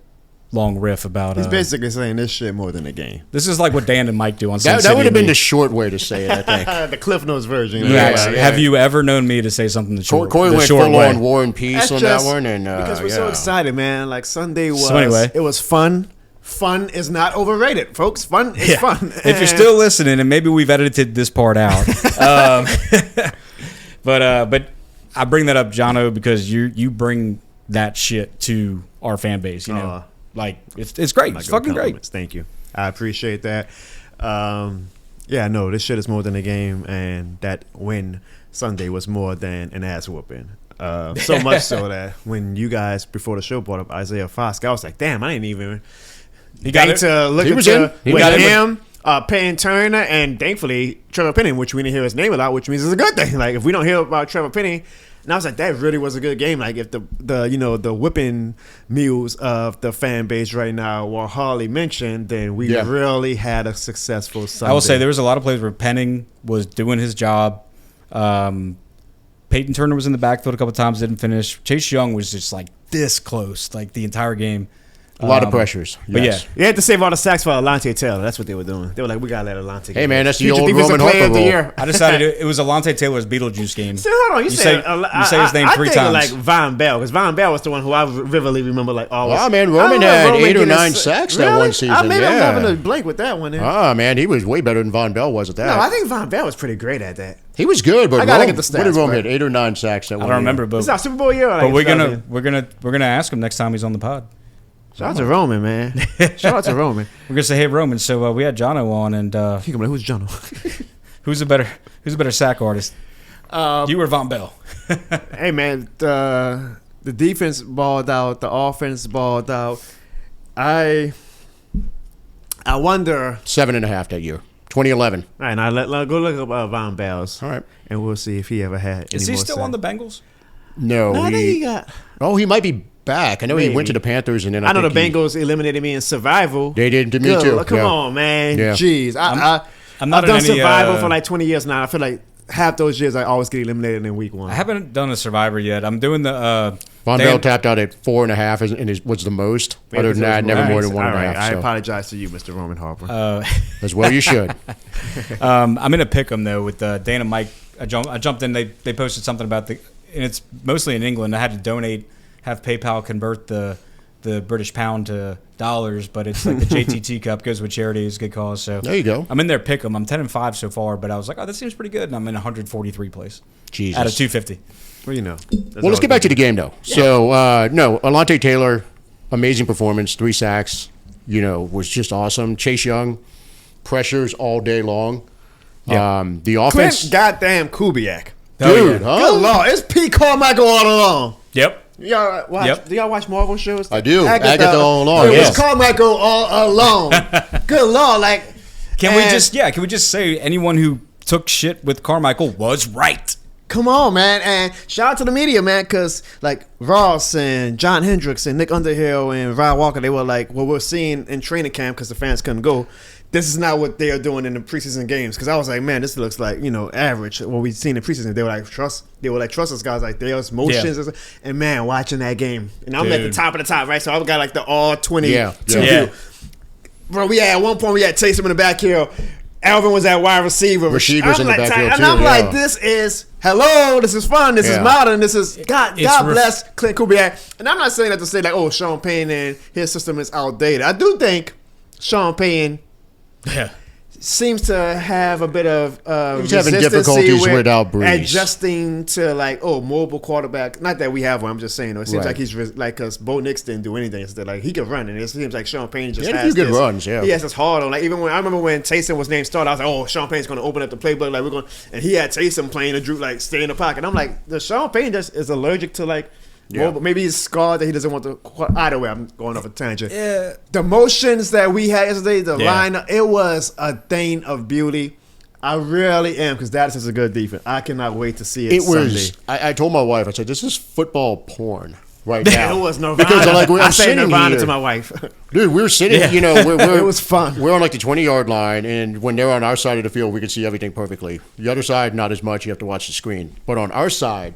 long riff about. He's basically saying this shit more than a game. This is like what Dan and Mike do on Sin That City would have and been Me. the short way to say it, I think. The Cliff Notes version. Yeah. Have you ever known me to say something the short, Corey the went short full way? on War and Peace That's on just that one, and because we're so excited, man. Like Sunday was, So anyway. it was fun. Fun is not overrated, folks. Fun is fun. If you're still listening, and maybe we've edited this part out, but I bring that up, Jono, because you bring that shit to our fan base. You know, like it's great. It's fucking great. Thank you. I appreciate that. Yeah, no, this shit is more than a game, and that win Sunday was more than an ass whooping. So much so that when you guys before the show brought up Isaiah Foskey, I was like, damn, I didn't even. He got it. To look He was into in. He with got it. him, Payne Turner, and thankfully Trevor Penning, which we didn't hear his name a lot, which means it's a good thing. Like if we don't hear about Trevor Penning, and I was like, that really was a good game. Like if the whipping mules of the fan base right now were hardly mentioned, then we really had a successful Sunday. I will say there was a lot of plays where Penning was doing his job. Peyton Turner was in the backfield a couple times, didn't finish. Chase Young was just like this close, like the entire game. A lot of pressures. But yes. You had to save all the sacks for Alante Taylor. That's what they were doing. They were like, we gotta let Alante. Hey man, that's the Future old defensive Roman player Harper of the rule. year. I decided it was Alante Taylor's Beetlejuice game. So hold on, you say his name I three think times. like Von Bell, because Von Bell was the one who I vividly remember. Like, always. Wow, man, Roman had 8 or 9 sacks that one season. Maybe I'm Yeah. having a blank with that one. Then. Ah, man, he was way better than Von Bell was at that. No, I think Von Bell was pretty great at that. He was good, but I gotta Rome, get the what did stats, Rome but- hit? 8 or 9 sacks that I one don't remember, It's but not Super Bowl year. Like, we're gonna ask him next time he's on the pod. shout out to Roman, man. Shout out to Roman. We're gonna say, hey Roman. So we had Jono on, and He gonna be like, who's Jono? who's a better sack artist? You or Von Bell? Hey man, the defense balled out, the offense balled out. I wonder. 7.5 that year, 2011. All right, now let go look up Von Bell's. All right. And we'll see if he ever had. Is any he more still sacks. on the Bengals? No, No, I think he got. Oh, he might be back. I know he went to Maybe. the Panthers, and then I know the think he- Bengals eliminated me in survival. They did to me Good, too. Come yeah. on, man. Yeah. Jeez, I'm I've not done in any, survival for like 20 years now. I feel like half those years I always get eliminated in week 1. I haven't done a Survivor yet. I'm doing the. Von Dan- Bell tapped out at 4.5, and was the most. Other than that, never more than 1.5. I So. apologize to you, Mr. Roman Harper. As well, you should. I'm in a pick 'em though with Dan and Mike. I jumped in. They posted something about and it's mostly in England. I had to donate, have PayPal convert the British pound to dollars, but it's like the JTT Cup goes with charity, it's a good cause. So There you go. I'm in there pick 'em. I'm 10-5 so far, but I was like, oh, that seems pretty good, and I'm in 143 place Jesus. out of 250. well, you know. Well, let's get back to the game, though. So, no, Alante Taylor, amazing performance, 3 sacks, was just awesome. Chase Young, pressures all day long. Yeah. The offense. Clint goddamn Kubiak. Dude, yeah. huh? Good lord, it's P. Carmichael all along. Yep. Y'all watch? Yep. Do y'all watch Marvel shows? I do. Agatha all along, It yes. was Carmichael all along. Good lord, like. Can we and- just say anyone who took shit with Carmichael was right? Come on, man. And shout out to the media, man, because like Ross and John Hendricks and Nick Underhill and Ryan Walker, they were like, what we're seeing in training camp because the fans couldn't go. This is not what they are doing in the preseason games. Because I was like, man, this looks like, average. What we've seen in preseason, they were like, trust us guys. Like, there's motions. Yeah. And man, watching that game. And I'm at the Dude. top of the top, right? So I've got like the all 20 Yeah, to yeah. view. Bro, at one point, we had Taysom in the back here. Alvin was at wide receiver. Receivers in the backfield, And I'm too, like, yeah. this is fun. This is Yeah. modern. This is God It's bless Clint Kubiak. And I'm not saying that to say like, oh, Sean Payne and his system is outdated. I do think Sean Payne Yeah. seems to have a bit of He's having resistancy difficulties without Breeze. adjusting to like mobile quarterback. Not that we have one. I'm just saying though. It seems Right. like he's like because Bo Nix didn't do anything. Instead, like he could run, and it seems like Sean Payne just He had a has few good this- runs, yeah. he has this hard on. Like even when I remember when Taysom was named starter, I was like, oh, Sean Payne's going to open up the playbook. Like we're going, and he had Taysom playing and Drew like stay in the pocket. And I'm like, the Sean Payne just is allergic to like. Yeah. Mobile. Maybe he's scarred that he doesn't want to. Either way, I'm going off a tangent. Yeah. The motions that we had yesterday, the Yeah. line, it was a thing of beauty. I really am because that is a good defense. I cannot wait to see it. It was. Sunday. I told my wife, I said, this is football porn right now. It was Nirvana. Because like, I I'm say sitting Nirvana here, to my wife. dude. We're sitting. Yeah. We're It was fun. We're on like the 20-yard line, and when they're on our side of the field, we can see everything perfectly. The other side, not as much. You have to watch the screen. But on our side,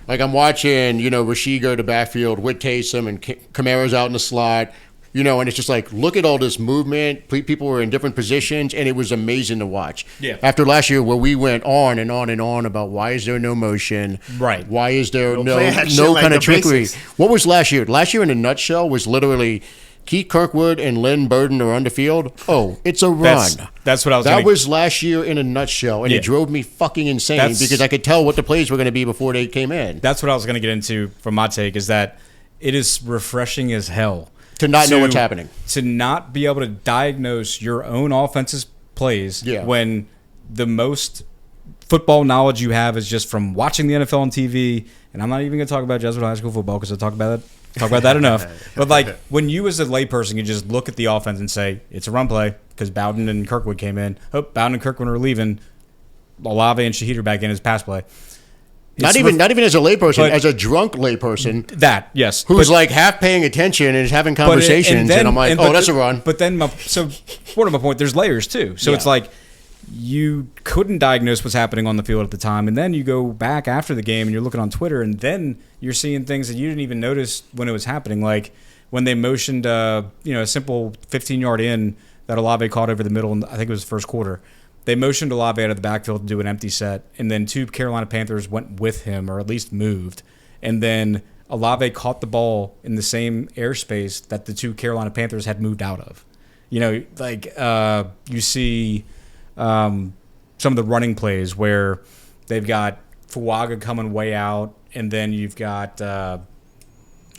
like I'm watching, Rasheed go to backfield with Taysom, and Kamara's out in the slot. You know, and it's just like, look at all this movement. People were in different positions, and it was amazing to watch. Yeah. After last year, where we went on and on and on about why is there no motion? Right. Why is there no like kind the of trickery? basics. What was last year? Last year, in a nutshell, was literally Keith Kirkwood and Lynn Burden are on the field. Oh, it's a run. That's what I was. That was last year in a nutshell, and Yeah. it drove me fucking insane because I could tell what the plays were going to be before they came in. That's what I was going to get into from my take, is that it is refreshing as hell To not know what's happening. To not be able to diagnose your own offense's plays when the most football knowledge you have is just from watching the NFL on TV. And I'm not even going to talk about Jesuit high school football because I talk about that enough. But like when you as a layperson can just look at the offense and say, it's a run play because Bowden and Kirkwood came in. Oh, Bowden and Kirkwood are leaving. Olave and Shahid are back in as pass play. Not even as a layperson, as a drunk layperson. That, yes. Who's like half paying attention and is having conversations, and I'm like, that's a run. But then, part of my point, there's layers too. So it's like you couldn't diagnose what's happening on the field at the time, and then you go back after the game and you're looking on Twitter, and then you're seeing things that you didn't even notice when it was happening, like when they motioned, a simple 15-yard in that Olave caught over the middle, and I think it was the first quarter. They motioned Olave out of the backfield to do an empty set, and then 2 Carolina Panthers went with him, or at least moved. And then Olave caught the ball in the same airspace that the 2 Carolina Panthers had moved out of. You see some of the running plays where they've got Fuaga coming way out, and then you've got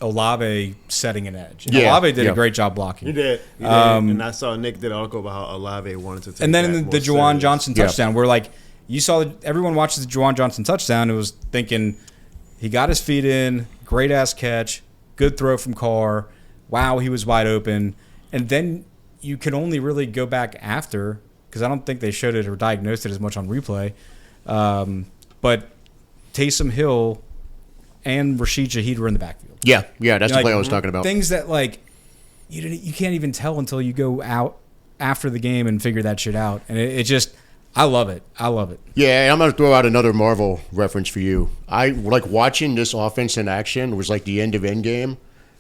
Olave setting an edge. And Olave did a great job blocking. He did. And I saw Nick did an article about how Olave wanted to take and then the Juwan Johnson touchdown, where like you saw everyone watches the Juwan Johnson touchdown and was thinking he got his feet in, great ass catch, good throw from Carr. Wow, he was wide open. And then you can only really go back after, because I don't think they showed it or diagnosed it as much on replay. But Taysom Hill and Rashid Shaheed were in the backfield. Yeah, that's the play I was talking about. Things that like you can't even tell until you go out after the game and figure that shit out. And it just, I love it. Yeah, and I'm going to throw out another Marvel reference for you. I like watching this offense in action was like the end of Endgame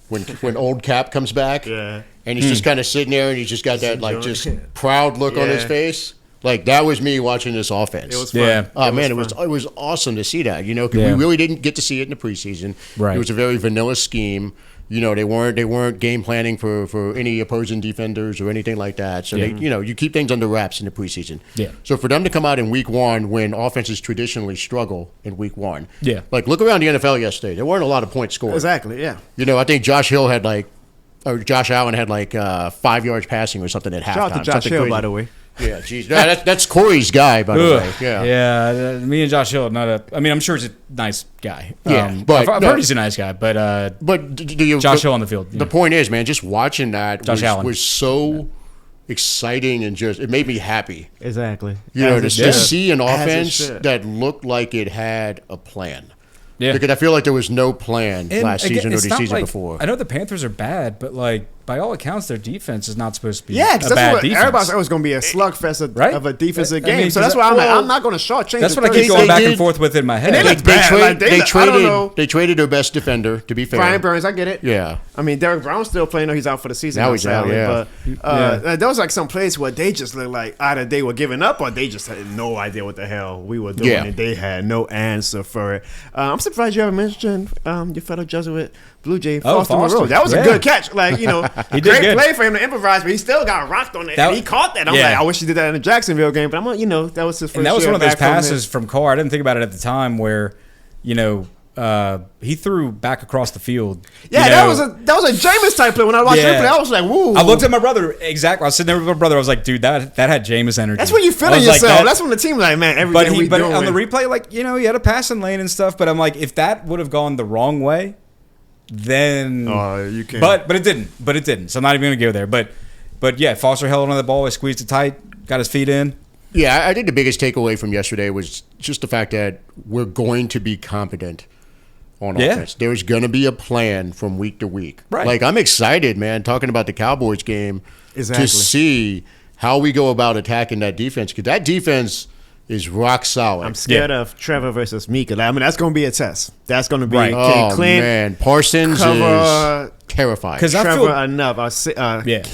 when old Cap comes back. Yeah. And he's just kind of sitting there and he's just got that like just proud look on his face. Like that was me watching this offense. It was fun. Yeah. Oh man, it was awesome to see that. Cause we really didn't get to see it in the preseason. Right. It was a very vanilla scheme. They weren't game planning for any opposing defenders or anything like that. So they, you keep things under wraps in the preseason. Yeah. So for them to come out in week 1 when offenses traditionally struggle in week 1. Yeah. Like look around the NFL yesterday. There weren't a lot of points scored. Exactly. Yeah. I think Josh Allen had like 5 yards passing or something at halftime. Shout out to Josh Hill, by the way. Yeah, geez. That's Corey's guy, by the way. Yeah. Me and Josh Hill, I'm sure he's a nice guy. Yeah, I've heard he's a nice guy, but Josh Hill on the field. The point is, man, just watching that was so exciting and it made me happy. Exactly. To see an offense that looked like it had a plan. Yeah. Because I feel like there was no plan last season or the season before. I know the Panthers are bad, but like by all accounts, their defense is not supposed to be a bad defense. Everybody said it was going to be a slugfest of a defensive game. So that's why I'm not going to shortchange. That's what I keep going back and forth with in my head. They traded their best defender, to be fair. Brian Burns, I get it. Yeah. I mean, Derek Brown's still playing, though he's out for the season. Now he's out, yeah. But there was like some plays where they just looked like either they were giving up or they just had no idea what the hell we were doing, and they had no answer for it. I'm surprised you haven't mentioned your fellow Jesuit Blue Jay, Foster Moreau. That was a good catch. Like, he did great good. Play for him to improvise, but he still got rocked on it. And he caught that. I'm like, I wish he did that in the Jacksonville game. But I'm like, that was his first. And that was one of those passes from Carr. I didn't think about it at the time where, he threw back across the field. Yeah, that was a Jameis type play. When I watched him play, I was like, woo. I looked at my brother. Exactly. I was sitting there with my brother. I was like, dude, that had Jameis energy. That's when you feeling yourself. That's when the team like, man, everything we doing. But on the replay, like, he had a passing lane and stuff. But I'm like, if that would have gone the wrong way, then you can't. But it didn't. So I'm not even going to go there. But yeah, Foster held on the ball. He squeezed it tight, got his feet in. Yeah, I think the biggest takeaway from yesterday was just the fact that we're going to be competent on offense. There's going to be a plan from week to week. Right. Like, I'm excited, man, talking about the Cowboys game to see how we go about attacking that defense, because that defense is rock solid. I'm scared of Trevor versus Mika. I mean, that's going to be a test. That's going to be Clint, man. Parsons cover terrified. Because I Trevor feel enough.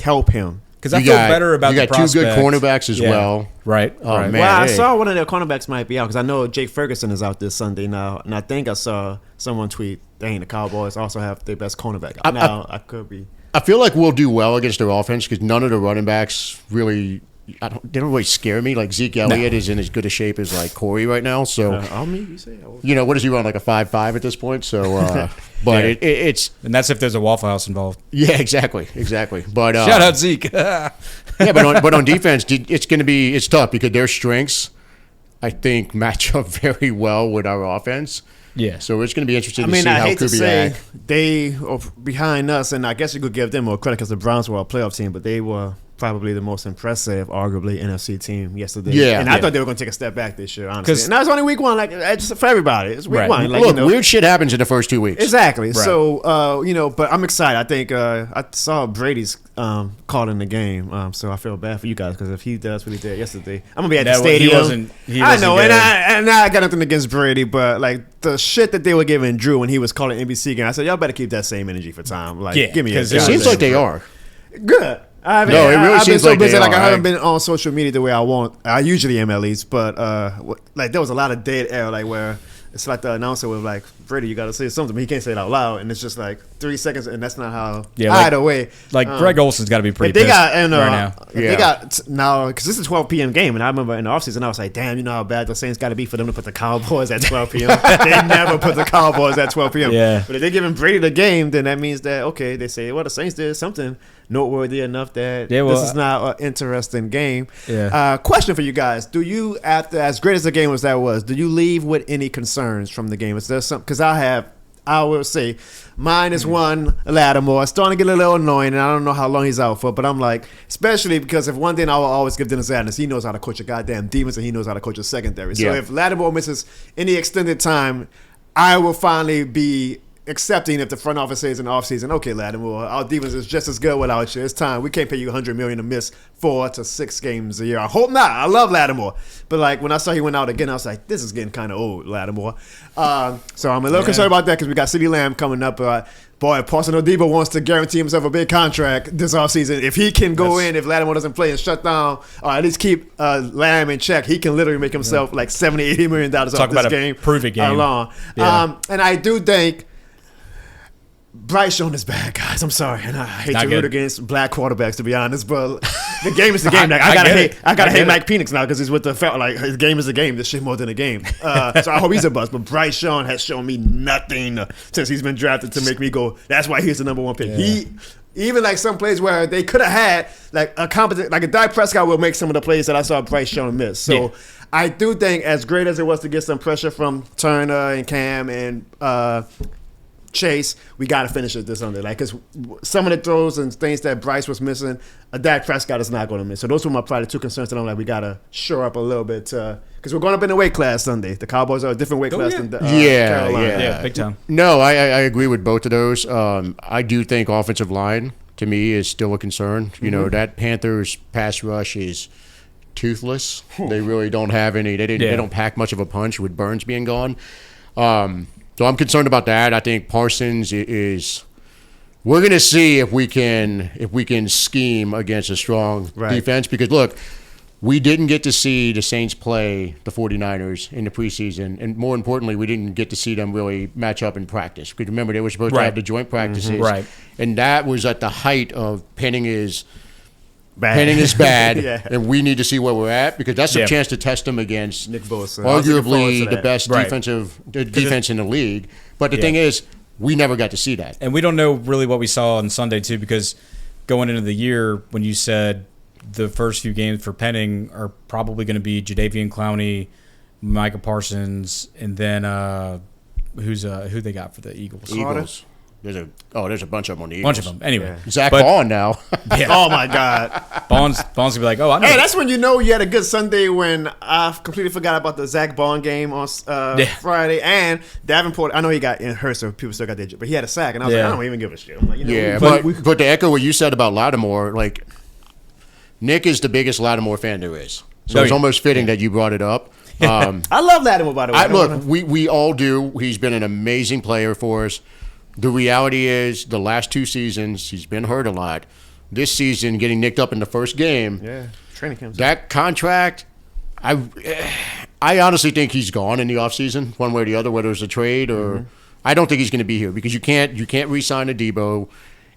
Help him. Because I feel better about you the got two good prospect. cornerbacks as well. Right. Oh, right. man. Well, I hey. saw one of their cornerbacks might be out because I know Jake Ferguson is out this Sunday now, and I think I saw someone tweet, "Dang, the Cowboys also have their best cornerback." Now I could be. I feel like we'll do well against their offense because none of the running backs really. They don't really scare me. Like Zeke Elliott is in as good a shape as like Corey right now. So You say? what does he run, like a 5.5 at this point? So, but it's And that's if there's a Waffle House involved. yeah, exactly. But Shout out Zeke. yeah, but on defense, it's tough because their strengths, I think, match up very well with our offense. Yeah. So it's going to be interesting I to mean, see I how hate to say Kubiak. they are behind us, and I guess you could give them more credit because the Browns were a playoff team, but they were probably the most impressive, arguably, NFC team yesterday. Yeah. And I Yeah. thought they were going to take a step back this year, honestly. 'Cause- And that was only week one, like it's for everybody. It's week Right. one. Like, Look, weird shit happens in the first 2 weeks. Exactly. So, but I'm excited. I think I saw Brady's call in the game, so I feel bad for you guys because if he does what he did yesterday, I'm gonna be at the That wa- stadium. he I wasn't know, good. and I got nothing against Brady, but like the shit that they were giving Drew when he was calling NBC game, I said y'all better keep that same energy for time. Like, Yeah, give me a. 'cause It seems goddamn like they break. are. Good. I've No, it really I've been seems so like they busy. Like are. I haven't been on social media the way I want. I usually am at least, but like there was a lot of dead air, like where it's like the announcer was like, "Brady, you got to say something," but he can't say it out loud, and it's just like 3 seconds, and that's not how. Yeah, like- either way, Like Greg Olson's got to be pretty if they pissed got and right now. if they got now because this is a 12 p.m. game, and I remember in the offseason I was like, "Damn, you know how bad the Saints got to be for them to put the Cowboys at 12 p.m." They never put the Cowboys at 12 p.m. Yeah. But if they're giving Brady the game, then that means that okay, they say, "Well, the Saints did something noteworthy enough that Yeah, well, this is not an interesting game." Yeah. Question for you guys: do you, after as great as the game as that was, do you leave with any concerns from the game? Is there some? Because I will say, -1 Lattimore. It's starting to get a little annoying, and I don't know how long he's out for. But I'm like, especially because if one thing I will always give Dennis Adams, he knows how to coach a goddamn defense, and he knows how to coach a secondary. So Yeah. if Lattimore misses any extended time, I will finally be accepting if the front office says in the offseason, okay, Lattimore, our defense is just as good without you. It's time. We can't pay you $100 million to miss 4 to 6 games a year. I hope not. I love Lattimore. But like when I saw he went out again, I was like, this is getting kind of old, Lattimore. So I'm a little concerned about that because we got CeeDee Lamb coming up. Boy, Paulson Adebo wants to guarantee himself a big contract this offseason. If he can go in, if Lattimore doesn't play and shut down, or at least keep Lamb in check, he can literally make himself like $70, $80 million off Talk this about a game. prove-it game. Alone. Yeah. And I do think Bryce Young is bad, guys. I'm sorry, and I hate Not to root good. against black quarterbacks, to be honest. But the game is the game. Like, I get gotta it. hate Mike Penix now because he's with the like his game is the game. This shit more than a game. So I hope he's a bust. But Bryce Young has shown me nothing since he's been drafted to make me go. That's why he's the number 1 pick. Yeah. Even like some plays where they could have had like a competent, like a Dak Prescott will make some of the plays that I saw Bryce Young miss. So Yeah. I do think, as great as it was to get some pressure from Turner and Cam and Chase, we got to finish it this Sunday. Like, because some of the throws and things that Bryce was missing, Dak Prescott is not going to miss. So those were my probably 2 concerns that I'm like, we got to shore up a little bit because we're going up in the weight class Sunday. The Cowboys are a different weight class than Carolina. Yeah, big time. No, I agree with both of those. I do think offensive line, to me, is still a concern. You know, that Panthers pass rush is toothless. They really don't have any. They don't pack much of a punch with Burns being gone. So I'm concerned about that. I think Parsons is. We're going to see if we can scheme against a strong defense because look, we didn't get to see the Saints play the 49ers in the preseason, and more importantly, we didn't get to see them really match up in practice. Because remember, they were supposed to have the joint practices, and that was at the height of Penning is bad, Yeah. and we need to see where we're at because that's a chance to test them against Nick Bosa. I was looking forward arguably to the that. best defense in the league. But the thing is, we never got to see that. And we don't know really what we saw on Sunday, too, because going into the year, when you said the first few games for Penning are probably going to be Jadeveon Clowney, Micah Parsons, and then who they got for the Eagles? Eagles. There's a bunch of them on the Eagles. Bunch of them. Anyway. Zach Vaughn now. Oh my God! Bond's going to be like, I know. Hey, that's when you know you had a good Sunday when I completely forgot about the Zach Bond game on Friday. And Davenport, I know he got hurt, so people still got their, but he had a sack, and I was like, I don't even give a shit. I'm like, but to echo what you said about Lattimore, like Nick is the biggest Lattimore fan there is, so it's almost fitting that you brought it up. I love Lattimore, by the way. Look, we all do. He's been an amazing player for us. The reality is, the last 2 seasons, he's been hurt a lot. This season, getting nicked up in the first game. Yeah, training camp. That contract, I honestly think he's gone in the offseason, one way or the other, whether it's a trade or I don't think he's going to be here because you can't re-sign a Debo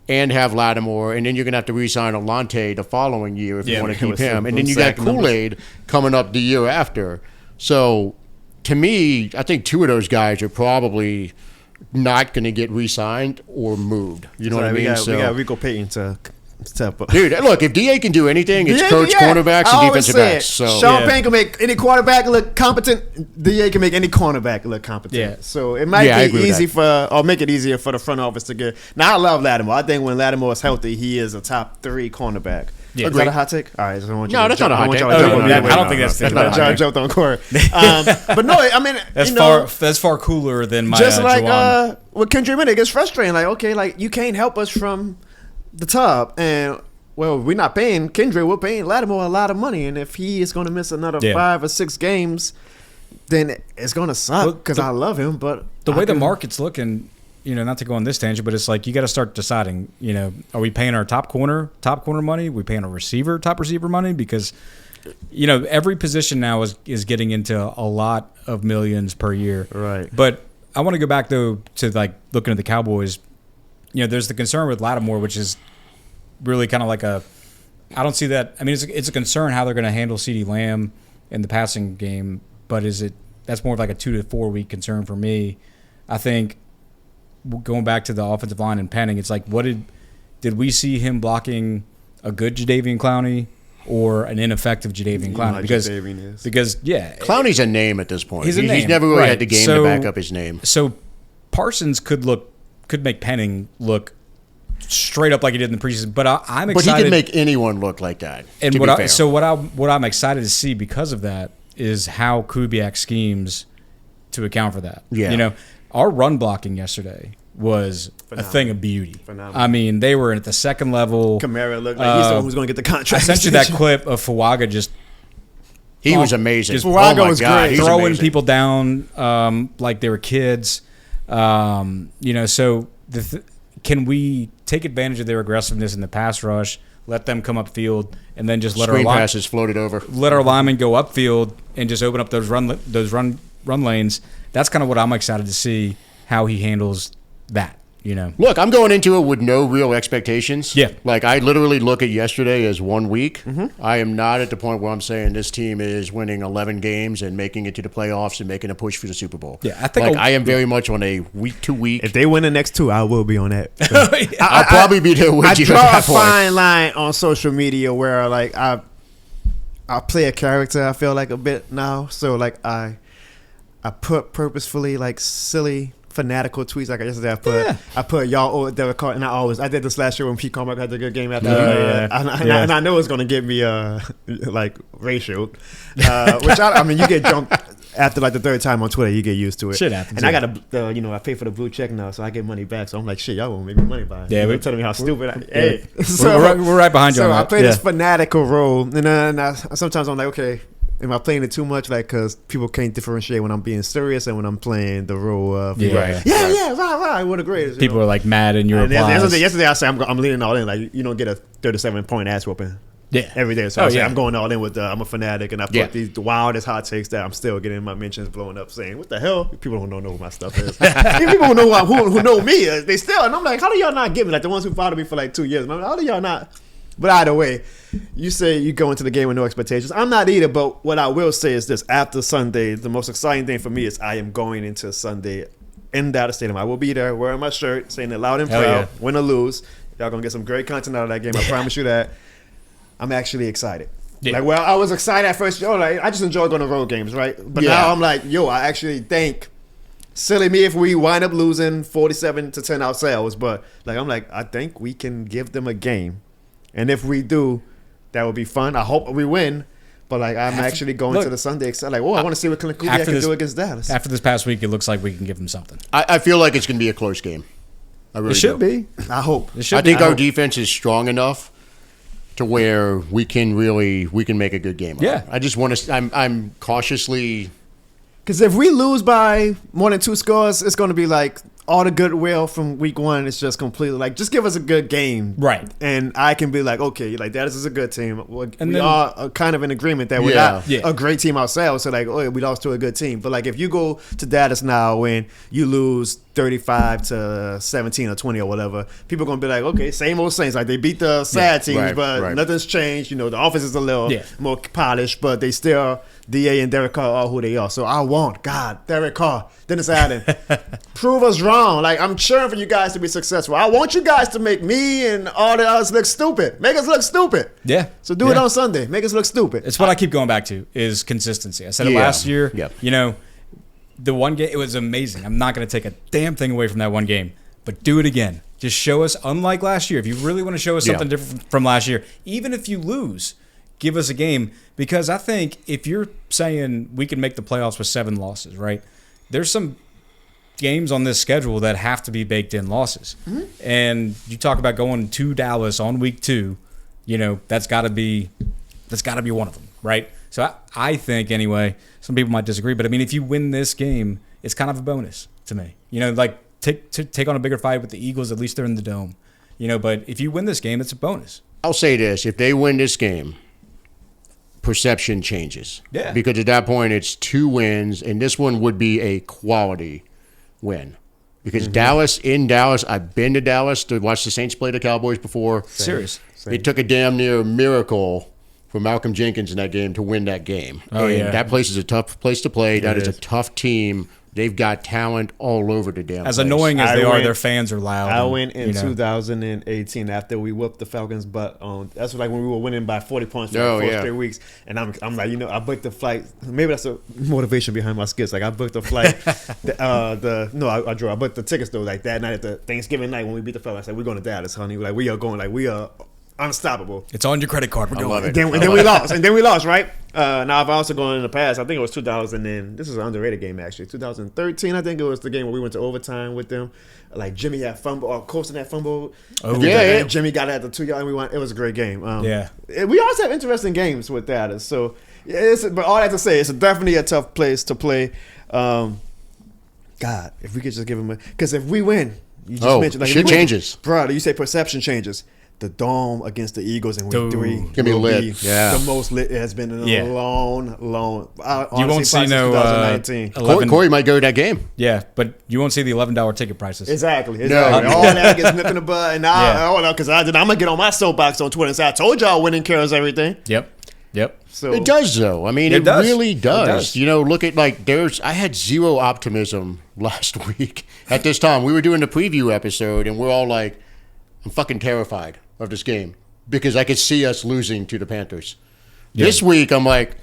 and have Lattimore, and then you're going to have to re-sign Alante the following year if you want to keep him. And then you got Kool-Aid coming up the year after. So, to me, I think 2 of those guys are probably not going to get re-signed or moved. You know what I mean? We got Rico Payton to step up. Dude, look, if DA can do anything, it's coach cornerbacks and defensive backs. So Sean Payton can make any quarterback look competent. DA can make any cornerback look competent. Yeah. So it might be easy or make it easier for the front office to get. Now, I love Lattimore. I think when Lattimore is healthy, he is a top 3 cornerback. Yeah. Is that a hot take? All right. So I want you No, to that's jump, not a hot take. I don't think that's not John jumped on court. But no, I mean, that's far cooler than my just like Juwan. with Kendrick Minute, it gets frustrating. Like, okay, like you can't help us from the top, and well, we're not paying Kendrick. We're paying Lattimore a lot of money, and if he is going to miss another 5 or 6 games, then it's going to suck because I love him. But the way the market's looking, not to go on this tangent, but it's like you got to start deciding. Are we paying our top corner money? Are we paying our top receiver money? Because every position now is getting into a lot of millions per year. Right. But I want to go back though to like looking at the Cowboys. There's the concern with Lattimore, which is really kind of like I don't see that. I mean, it's a concern how they're going to handle CeeDee Lamb in the passing game, but that's more of like a 2 to 4 week concern for me. I think going back to the offensive line and Penning, it's like, what did we see him blocking a good Jadeveon Clowney or an ineffective Jadeveon Clowney? Because Clowney's a name at this point. He's a name. He's never really had the game to back up his name. So Parsons could make Penning look straight up like he did in the preseason, but I'm excited. But he can make anyone look like that. And what I'm excited to see because of that is how Kubiak schemes to account for that. Yeah. Our run blocking yesterday was a thing of beauty. Phenomenal. I mean, they were at the second level. Kamara looked like he's the one who's going to get the contract. I sent you that clip of Fuaga just. He was amazing. Fuaga was great. Throwing people down like they were kids. So can we take advantage of their aggressiveness in the pass rush, let them come upfield, and then just let Screen passes floated over. Let our linemen go upfield and just open up those run lanes. That's kind of what I'm excited to see how he handles that. Look, I'm going into it with no real expectations. Yeah. Like, I literally look at yesterday as 1 week. Mm-hmm. I am not at the point where I'm saying this team is winning 11 games and making it to the playoffs and making a push for the Super Bowl. Yeah, I think I am very much on a week-to-week. If they win the next 2, I will be on that. I'll probably be there with you at that point. I draw a fine line on social media where, like, I play a character, I feel like, a bit now. So, like, I put purposefully, like, silly fanatical tweets. Like yesterday, I put y'all Derek Carr, and I did this last year when Pete Carmichael had the good game after, and I know it's going to get me like racial, which I mean you get jumped after like the 3rd time on Twitter, you get used to it. Shit happens. And I got I pay for the blue check now, so I get money back. So I'm like, shit, y'all won't make me money by it. Yeah, you're telling me how stupid. We're right behind you. So on that. I play this fanatical role, and then sometimes I'm like, okay, am I playing it too much? Like, because people can't differentiate when I'm being serious and when I'm playing the role of right, what a great. People are like mad in your replies. Yesterday I say I'm leaning all in. Like, you don't get a 37-point ass whooping. Yeah, every day. So I'm going all in with I'm a fanatic, and I put these wildest hot takes that I'm still getting my mentions blowing up, saying, "What the hell? People don't know what my stuff is." People who know who know me, they still. And I'm like, how do y'all not get me? Like the ones who followed me for like 2 years. I'm like, how do y'all not? But either way, you say you go into the game with no expectations. I'm not either, but what I will say is this. After Sunday, the most exciting thing for me is I am going into Sunday in Dallas Stadium. I will be there wearing my shirt, saying it loud and proud, win or lose. Y'all going to get some great content out of that game. I promise you that. I'm actually excited. Yeah. Like, well, I was excited at first. Like, I just enjoy going to road games, right? But now I'm like, I actually think, silly me if we wind up losing 47-10 ourselves. But, like, I'm like, I think we can give them a game. And if we do, that would be fun. I hope we win. But, like, I'm actually going to the Sunday excited. Like, I want to see what Kubiak can do against Dallas. After this past week, it looks like we can give them something. I feel like it's going to be a close game. I really do. It should be. I hope. I think our defense is strong enough to where we can make a good game. Yeah. I just want to. I'm cautiously. Because if we lose by more than 2 scores, it's going to be like, all the goodwill from week one is just completely like, just give us a good game. Right. And I can be like, okay, like that is a good team. And we then- are kind of in agreement that we're Yeah. not a great team ourselves. So like, oh, we lost to a good team. But like, if you go to Dallas now when you lose 35 to 17 or 20 or whatever, people are going to be like, okay, same old Saints. Like they beat the sad teams, right, but right. nothing's changed. You know, the offense is a little Yeah. more polished, but they still, DA and Derek Carr are who they are. So I want, God, Derek Carr, Dennis Allen, prove us wrong. Like, I'm cheering for you guys to be successful. I want you guys to make me and all the others look stupid. Make us look stupid. Yeah. So do it Yeah. on Sunday. Make us look stupid. It's what I keep going back to is consistency. I said it Yeah. last year. Yep. You know, the one game, it was amazing. I'm not going to take a damn thing away from that one game, but do it again. Just show us, unlike last year, if you really want to show us something different from last year, even if you lose, give us a game. Because I think if you're saying we can make the playoffs with 7 losses, right? There's some games on this schedule that have to be baked in losses. Mm-hmm. And you talk about going to Dallas on week 2, you know, that's got to be one of them, right? So I think, anyway, some people might disagree, but I mean, if you win this game, it's kind of a bonus to me. You know, like take on a bigger fight with the Eagles, at least they're in the dome. You know, but if you win this game, it's a bonus. I'll say this: if they win this game, perception changes. Yeah. Because at that point, it's 2 wins, and this one would be a quality win. Because Dallas, I've been to Dallas to watch the Saints play the Cowboys before. Serious. It took a damn near miracle for Malcolm Jenkins in that game to win that game. Oh, and yeah. that place is a tough place to play. That is is. a tough team. They've got talent all over the damn As place. annoying as I they are, went- their fans are loud. I and, went in you know. 2018 after we whooped the Falcons' butt on. That's like when we were winning by 40 points for Oh, 4 yeah. straight weeks. And I'm like, you know, I booked the flight. Maybe that's a motivation behind my skits. Like I booked the flight. I drove. I booked the tickets though. Like that night at the Thanksgiving night when we beat the Falcons, I said we're going to Dallas, honey. Like we are going. Like we are unstoppable. It's on your credit card. We're going. love it. And then we lost. And then we lost, right? Now I've also gone in the past. I think it was 2000. And this is an underrated game actually. 2013. I think it was the game where we went to overtime with them. Like Jimmy had fumble, or Colston had fumble. Oh, yeah. Jimmy got it at the 2 yard, and we won. It was a great game. Yeah. We also have interesting games with that. So, yeah, but all that to say, it's definitely a tough place to play. God, if we could just give them because if we win, you just mentioned like, shit changes. Bro, you say perception changes. The dome against the Eagles in week Dude. 3 Gonna be will lit. Yeah. the most lit it has been in a Yeah. long. You won't see no 2019. 11. Corey might go to that game. Yeah, but you won't see the $11 ticket prices. Exactly. No. All that gets nipped in the bud, and Yeah. I don't know because I'm gonna get on my soapbox on Twitter and say I told y'all winning cares everything. Yep. So It does, though. I mean, It it does. really It does. does. You know, look at I had zero optimism last week at this time. We were doing the preview episode, and we're all like, I'm fucking terrified of this game because I could see us losing to the Panthers. This week, I'm like,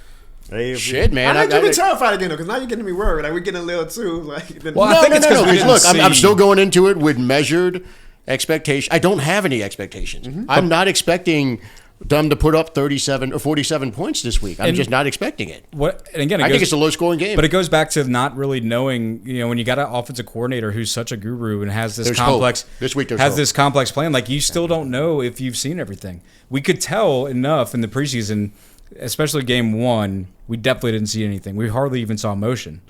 Hey, shit, man. I think you'll be terrified again though, because now you're getting me worried. Like we're getting a little too like. Well, I think it's 'cause we didn't Look, I'm see- still going into it with measured expectation. I don't have any expectations. I'm not expecting them to put up 37 or 47 points this week. I'm And- just not expecting it. And again, I think it's a low-scoring game. But it goes back to not really knowing, you know, when you got an offensive coordinator who's such a guru and has this There's complex hope. This week there's has hope. this complex plan, like you still don't know if you've seen everything. We could tell enough in the preseason, especially game 1. We definitely didn't see anything. We hardly even saw motion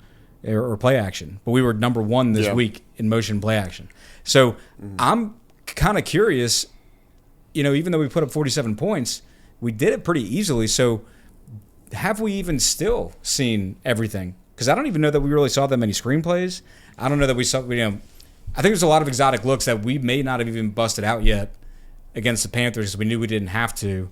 or play action. But we were number 1 this week in motion play action. So I'm kind of curious, you know, even though we put up 47 points, we did it pretty easily. So have we even still seen everything? Because I don't even know that we really saw that many screenplays. I don't know that we saw, you know, I think there's a lot of exotic looks that we may not have even busted out yet against the Panthers because we knew we didn't have to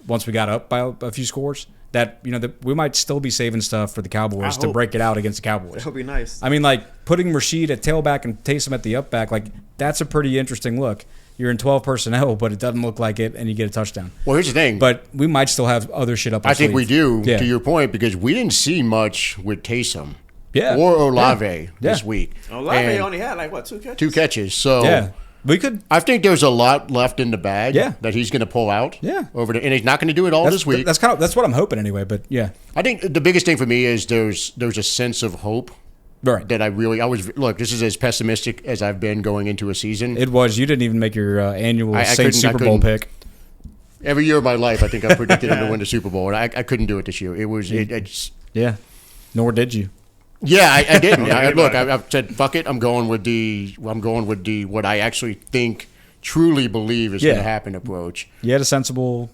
once we got up by a few scores. That, you know, that we might still be saving stuff for the Cowboys to break it out against the Cowboys. That'll be nice. I mean, like putting Rashid at tailback and Taysom at the up back, like that's a pretty interesting look. You're in 12 personnel, but it doesn't look like it, and you get a touchdown. Well, here's the thing. But we might still have other shit up our I think we do, Yeah. to your point, because we didn't see much with Taysom Yeah. or Olave Yeah. this week. Olave And only had like what 2 catches? 2 catches. So Yeah. We could. I think there's a lot left in the bag Yeah. that he's going to pull out. Yeah. And he's not going to do it all this week. That's what I'm hoping anyway. But yeah, I think the biggest thing for me is there's a sense of hope right. that I look. This is as pessimistic as I've been going into a season. It was. You didn't even make your annual I Saints couldn't- Super Bowl pick. Every year of my life, I think I predicted him to win the Super Bowl, and I couldn't do it this year. It was it just Yeah. Nor did you. Yeah, I didn't. I said, fuck it. I'm going with the what I actually truly believe is going to happen approach. You had a sensible,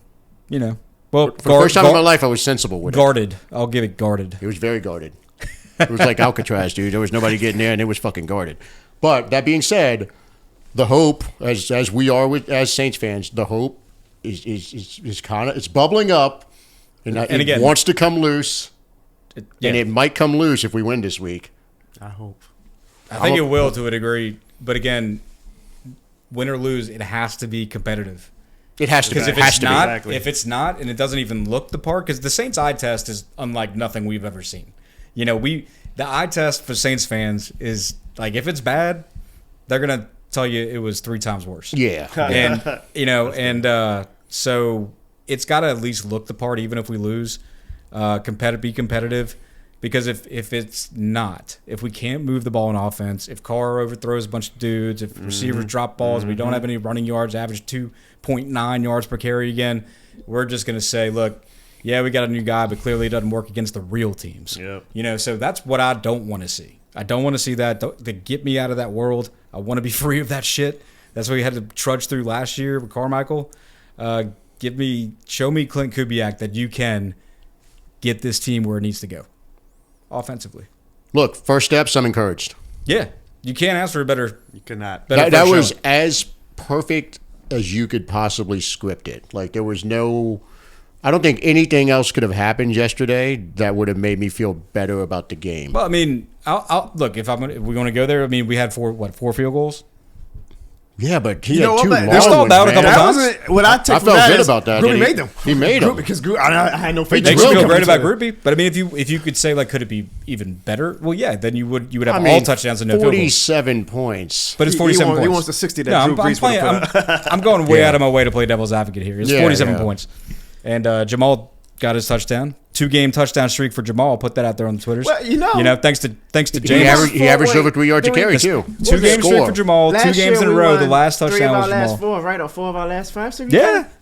well, For the first time in my life, I was sensible with guarded. I'll give it guarded. It was very guarded. It was like Alcatraz, dude. There was nobody getting there, and it was fucking guarded. But that being said, the hope, as we are as Saints fans, the hope is kind of it's bubbling up, and it again, wants to come loose, and it might come loose if we win this week. I hope. I think it will to a degree, but again, win or lose, it has to be competitive. It has to, because if it's not, and it doesn't even look the part, because the Saints eye test is unlike nothing we've ever seen. The eye test for Saints fans is like, if it's bad, they're gonna tell you it was 3 times worse. Yeah, and so it's got to at least look the part, even if we lose. Be competitive, because if it's not, if we can't move the ball in offense, if Carr overthrows a bunch of dudes, if receivers drop balls, we don't have any running yards, average 2.9 yards per carry again, we're just gonna say, look, yeah, we got a new guy, but clearly it doesn't work against the real teams. Yep. So that's what I don't want to see. I don't want to see that. To get me out of that world, I want to be free of that shit. That's what we had to trudge through last year with Carmichael. Show me Clint Kubiak that you can get this team where it needs to go, offensively. Look, first steps, I'm encouraged. Yeah, you can't ask for a better. You cannot. That was as perfect as you could possibly script it. Like, there was no. I don't think anything else could have happened yesterday that would have made me feel better about the game. Well, I mean, I'll look, if we're going to go there, I mean, we had 4 field goals? Yeah, but he had 2 long They're stalled out a couple times. What I felt good about that. Groupie made them. He made them. Because I had no faith. Makes you feel great about Groupie. But I mean, if you could say, like, could it be even better? Well, yeah, then you would have all touchdowns and no field goals. 47 points. But it's 47 points. He wants the 60 that Drew Brees would have put up. I'm going way out of my way to play devil's advocate here. It's 47 points. And Jamal got his touchdown. 2-game touchdown streak for Jamal. Put that out there on the Twitters. Well, thanks to James. He averaged over 3 yards a carry too. 2-game streak for Jamal. 2 games in a row. The last touchdown was Jamal. 3 of our last 4, right? Or 4 of our last 5. So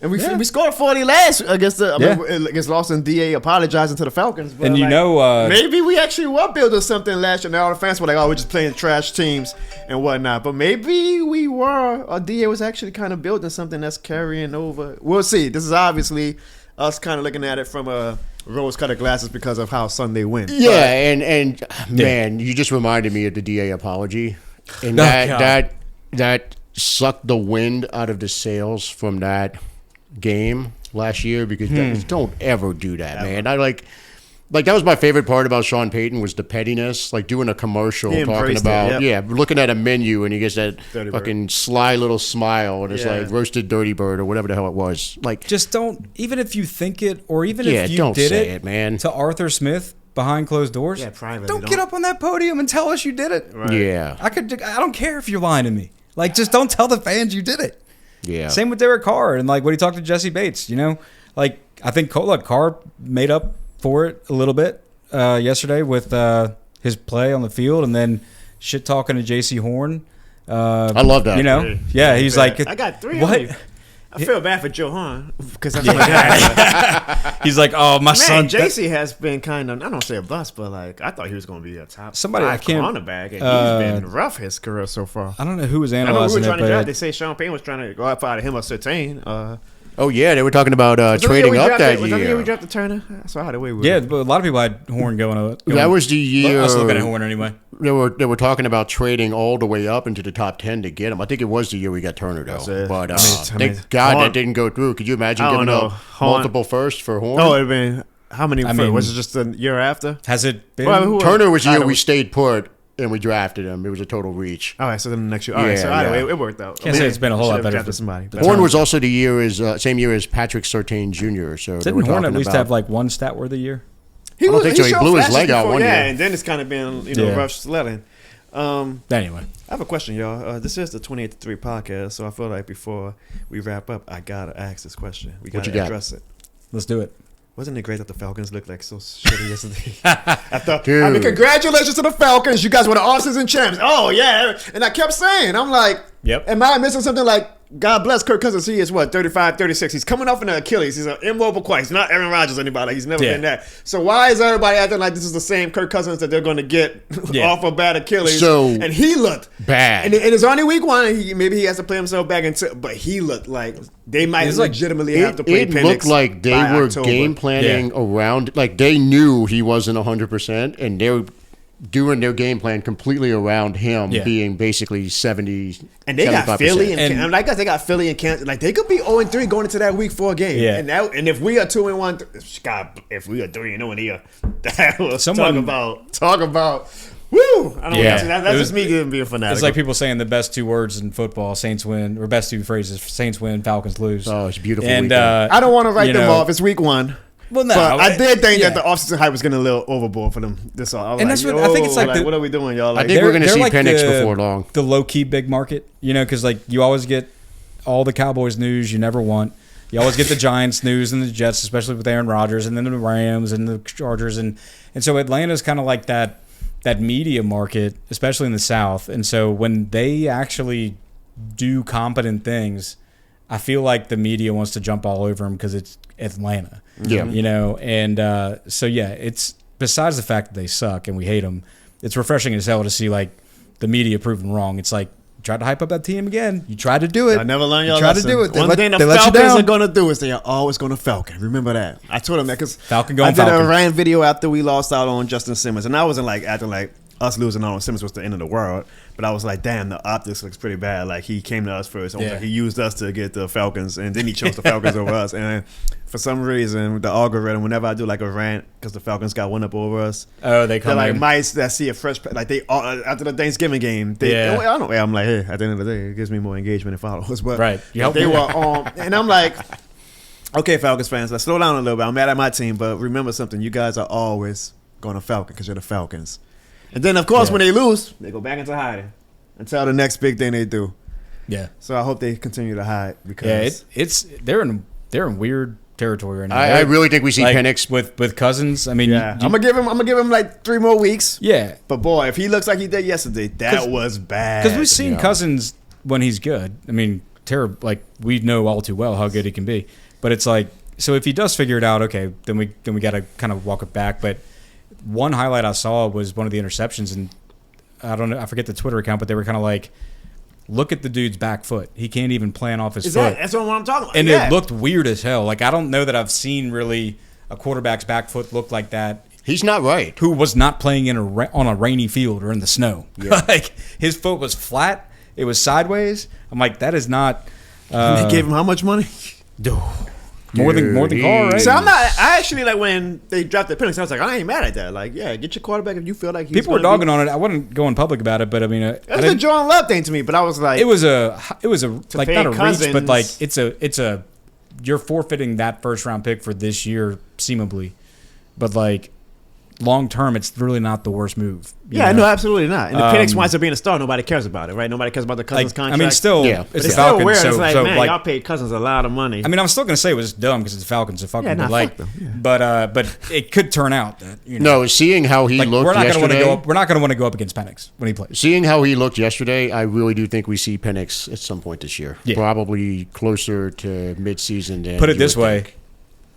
and we scored 40 last against against Lawson. DA apologizing to the Falcons. But and maybe we actually were building something last year. Now all the fans were like, "Oh, we're just playing trash teams and whatnot." But maybe we were. Or DA was actually kind of building something that's carrying over. We'll see. This is obviously us kind of looking at it from a rose-colored glasses because of how Sunday went. Yeah, and man, you just reminded me of the DA apology, and that sucked the wind out of the sails from that game last year, because don't ever do that, man. I like that was my favorite part about Sean Payton, was the pettiness, like doing a commercial talking about looking at a menu and he gets that fucking sly little smile and it's like roasted dirty bird or whatever the hell it was. Like, just don't, even if you think it, or even if you don't did say it, man, to Arthur Smith behind closed doors. Yeah, privately. Don't get up on that podium and tell us you did it. Right. Yeah, I don't care if you're lying to me. Like, just don't tell the fans you did it. Yeah. Same with Derek Carr and like when he talked to Jesse Bates. Like, I think Carr made up for it a little bit yesterday with his play on the field, and then shit talking to J.C. Horn. I love that. He's like, I got 3 what? of you. I feel bad for Joe Horn because that's my dad. He's like, oh, my son. J.C. has been kind of, I don't say a bust, but like I thought he was going to be a top 5 cornerback, and he's been rough his career so far. I don't know who was analyzing it. They say Sean Payton was trying to go out of him or Surtain. Oh yeah, they were talking about trading up that year. Was that the year we drafted Turner? That's how the way we were. Yeah, but a lot of people had Horn going. That was the year. I was looking at Horn anyway. They were talking about trading all the way up into the top 10 to get him. I think it was the year we got Turner though. But thank God that didn't go through. Could you imagine giving up multiple firsts for Horn? Oh, it'd been how many? Was it just the year after? Has it been? Well, Turner was the year we stayed put. And we drafted him. It was a total reach. All right, so then the next year. All right, so anyway, it worked out. Can't say it's been a whole lot better for somebody. Horn was also the same year as Patrick Surtain Jr. So didn't Horn at least have like one stat-worthy year? I don't think so. He blew his leg out one year. Yeah, and then it's kind of been rough sledding. Anyway, I have a question, y'all. This is the 28-3 podcast, so I feel like before we wrap up, I gotta ask this question. We gotta address it. Let's do it. Wasn't it great that the Falcons looked like so shitty yesterday? I mean, congratulations to the Falcons. You guys were the offseason champs. Oh, yeah. And I kept saying, I'm like, am I missing something? Like, God bless Kirk Cousins. He is what, 35, 36. He's coming off an Achilles. He's an immobile quite. He's not Aaron Rodgers or anybody. Like, he's never been that. So why is everybody acting like this is the same Kirk Cousins that they're going to get off a bad Achilles? And he looked bad. And it's only week one. Maybe he has to play himself back into. But he looked like they might legitimately have to play Penix. It looked like they were game planning around. Like they knew he wasn't 100%, and they were doing their game plan completely around him being basically 70. And they got Philly and I guess they got Philly and Kansas. Like they could be 0-3 going into that week 4 game. Yeah. And if we are 2-1, God, if we are 3-0 in here, that was talk about. Woo! I don't know. That's just me being fanatic. It's like people saying the best 2 words in football: Saints win, or best 2 phrases: Saints win, Falcons lose. Oh, it's beautiful. And I don't want to write them off. It's week 1. Well, no, but I did think that the offseason hype was getting a little overboard for them. This all. And that's what I think. It's like what are we doing, y'all? Like, I think we're going to see Penix before long. The low key big market, because like you always get all the Cowboys news you never want. You always get the Giants news and the Jets, especially with Aaron Rodgers, and then the Rams and the Chargers, and so Atlanta's kind of like that media market, especially in the South. And so when they actually do competent things, I feel like the media wants to jump all over them because it's Atlanta. Yeah. And so it's besides the fact that they suck and we hate them, it's refreshing as hell to see like the media proven wrong. It's like you tried to hype up that team again. You tried to do it. I never learned y'all tried lesson. to do it. One thing the Falcons are going to do is they are always going to Falcon. Remember that. I told them that because I did a rant video after we lost out on Justin Simmons, and I wasn't like acting like us losing out on Simmons was the end of the world. But I was like, damn, the optics looks pretty bad. Like, he came to us first. He used us to get the Falcons, and then he chose the Falcons over us. And for some reason, the algorithm, whenever I do like a rant, because the Falcons got one up over us, they come like mice that see a fresh, like they after the Thanksgiving game, I don't know. I'm like, hey, at the end of the day, it gives me more engagement and followers. But they were on, and I'm like, okay, Falcons fans, let's slow down a little bit. I'm mad at my team, but remember something: you guys are always going to Falcon because you're the Falcons. And then, of course, when they lose, they go back into hiding until the next big thing they do. Yeah. So I hope they continue to hide because they're in weird territory right now. I really think we see Penix with Cousins. I mean, I'm gonna give him like 3 more weeks. Yeah. But boy, if he looks like he did yesterday, that was bad. Because we've seen Cousins when he's good. I mean, like we know all too well how good he can be. But it's like, so if he does figure it out, okay, then we got to kind of walk it back. But one highlight I saw was one of the interceptions, and I don't know, I forget the Twitter account, but they were kind of like, look at the dude's back foot. He can't even plant off his foot. That's what I'm talking about. And it looked weird as hell. Like, I don't know that I've seen really a quarterback's back foot look like that. He's not right. Who was not playing on a rainy field or in the snow. Yeah. Like, his foot was flat. It was sideways. I'm like, that is not. They gave him how much money? More than Carr, right? So I actually, like, when they dropped the Penix, I was like, I ain't mad at that. Like, yeah, get your quarterback if you feel like he's people were dogging on it. I wasn't going public about it, but I mean, it was a John Love thing to me. But I was like, it was a like not a Cousins. reach, but like it's a you're forfeiting that first round pick for this year, seemingly, but like long term, it's really not the worst move. Yeah, no, absolutely not. And the Penix winds up being a star. Nobody cares about it, right? Nobody cares about the Cousins contract. I mean, still, it's the Falcons. Weird. It's like, man, y'all paid Cousins a lot of money. I mean, I'm still going to say it was dumb because it's the Falcons. The Falcons fuck them. Yeah. But it could turn out that No, seeing how he looked yesterday, we're not going to want to go up against Penix when he plays. Seeing how he looked yesterday, I really do think we see Penix at some point this year. Yeah. Probably closer to midseason. Than put it this way,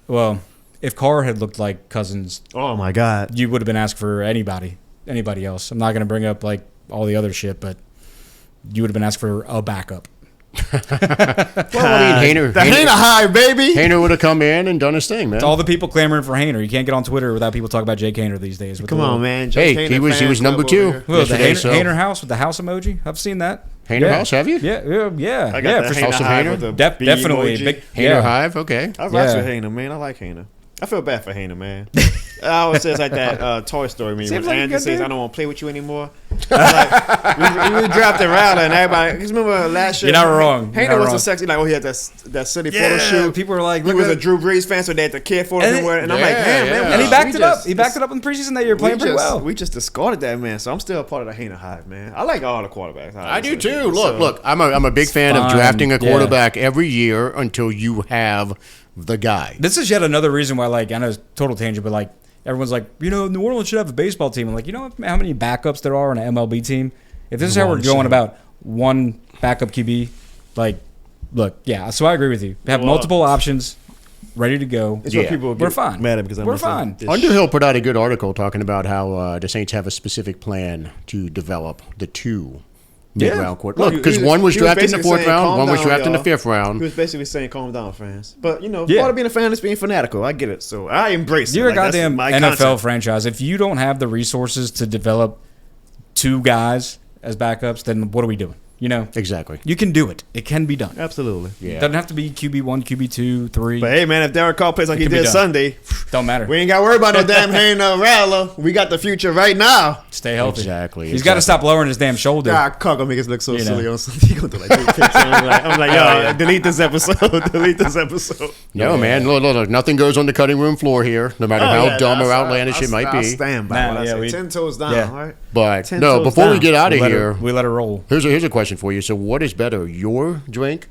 well. If Carr had looked like Cousins, oh my God, you would have been asked for anybody else. I'm not going to bring up like all the other shit, but you would have been asked for a backup. Well, I mean, the Hainer high, baby. Hainer would have come in and done his thing, man. It's all the people clamoring for Hainer. You can't get on Twitter without people talking about Jake Hainer these days. Come on, man. Hey, he was number 2. Well, the Hainer house with the house emoji. I've seen that. Hainer house, have you? I got the House of Hainer. Definitely big Hainer hive. Okay, I rock with Hainer, man. I like Hainer. I feel bad for Hainer, man. I always says like that Toy Story meme when Andy says, "I don't want to play with you anymore." Like, we drafted Router and everybody. Because remember last year, you're not wrong. Hainer was a sexy, like, he had that city photo shoot. People were like, he was a Drew Brees fan, so they had the kid photo everywhere. And I'm like, damn, man. And he backed it up. He backed it up in the preseason that year, playing pretty well. We just discarded that man, so I'm still a part of the Hainer hive, man. I like all the quarterbacks. I do too. Look, I'm a big fan of drafting a quarterback every year until you have the guy. This is yet another reason why, like, I know it's total tangent, but like everyone's like, New Orleans should have a baseball team. I'm like, you know how many backups there are on an MLB team? If this is how we're going about one backup QB, like, look, yeah. So I agree with you. Have multiple options ready to go. It's what people We're get fine. mad at because We're fine. Underhill put out a good article talking about how the Saints have a specific plan to develop the two mid-round quarterbacks. Look, because one was drafted in the 4th round, one was drafted in the 5th round. He was basically saying, calm down, fans. But, part of being a fan is being fanatical. I get it. So I embrace it. You're a that's goddamn my NFL content. franchise. If you don't have the resources to develop two guys as backups, then what are we doing? Exactly. You can do it. It can be done. Absolutely. Yeah. It doesn't have to be QB1, QB2, 3. But, hey, man, if Derek Carr plays like he can be did done. Sunday, Don't matter. we ain't got to worry about no damn Hayne Rattler. We got the future right now. Stay healthy. Exactly. He's got to stop lowering his damn shoulder. God, Carr going to make us look so You know. silly on Sunday. He going to do like 3 picks. I'm like, yo, delete this episode. Delete this episode. No, man. Look, nothing goes on the cutting room floor here, no matter how dumb or outlandish it might I be. stand by Nah, what I yeah, say. we- 10 toes down, Yeah. all right? But 10 no, toes before we down. get out of We here, let it roll. here's a question for you. So, what is better, your drink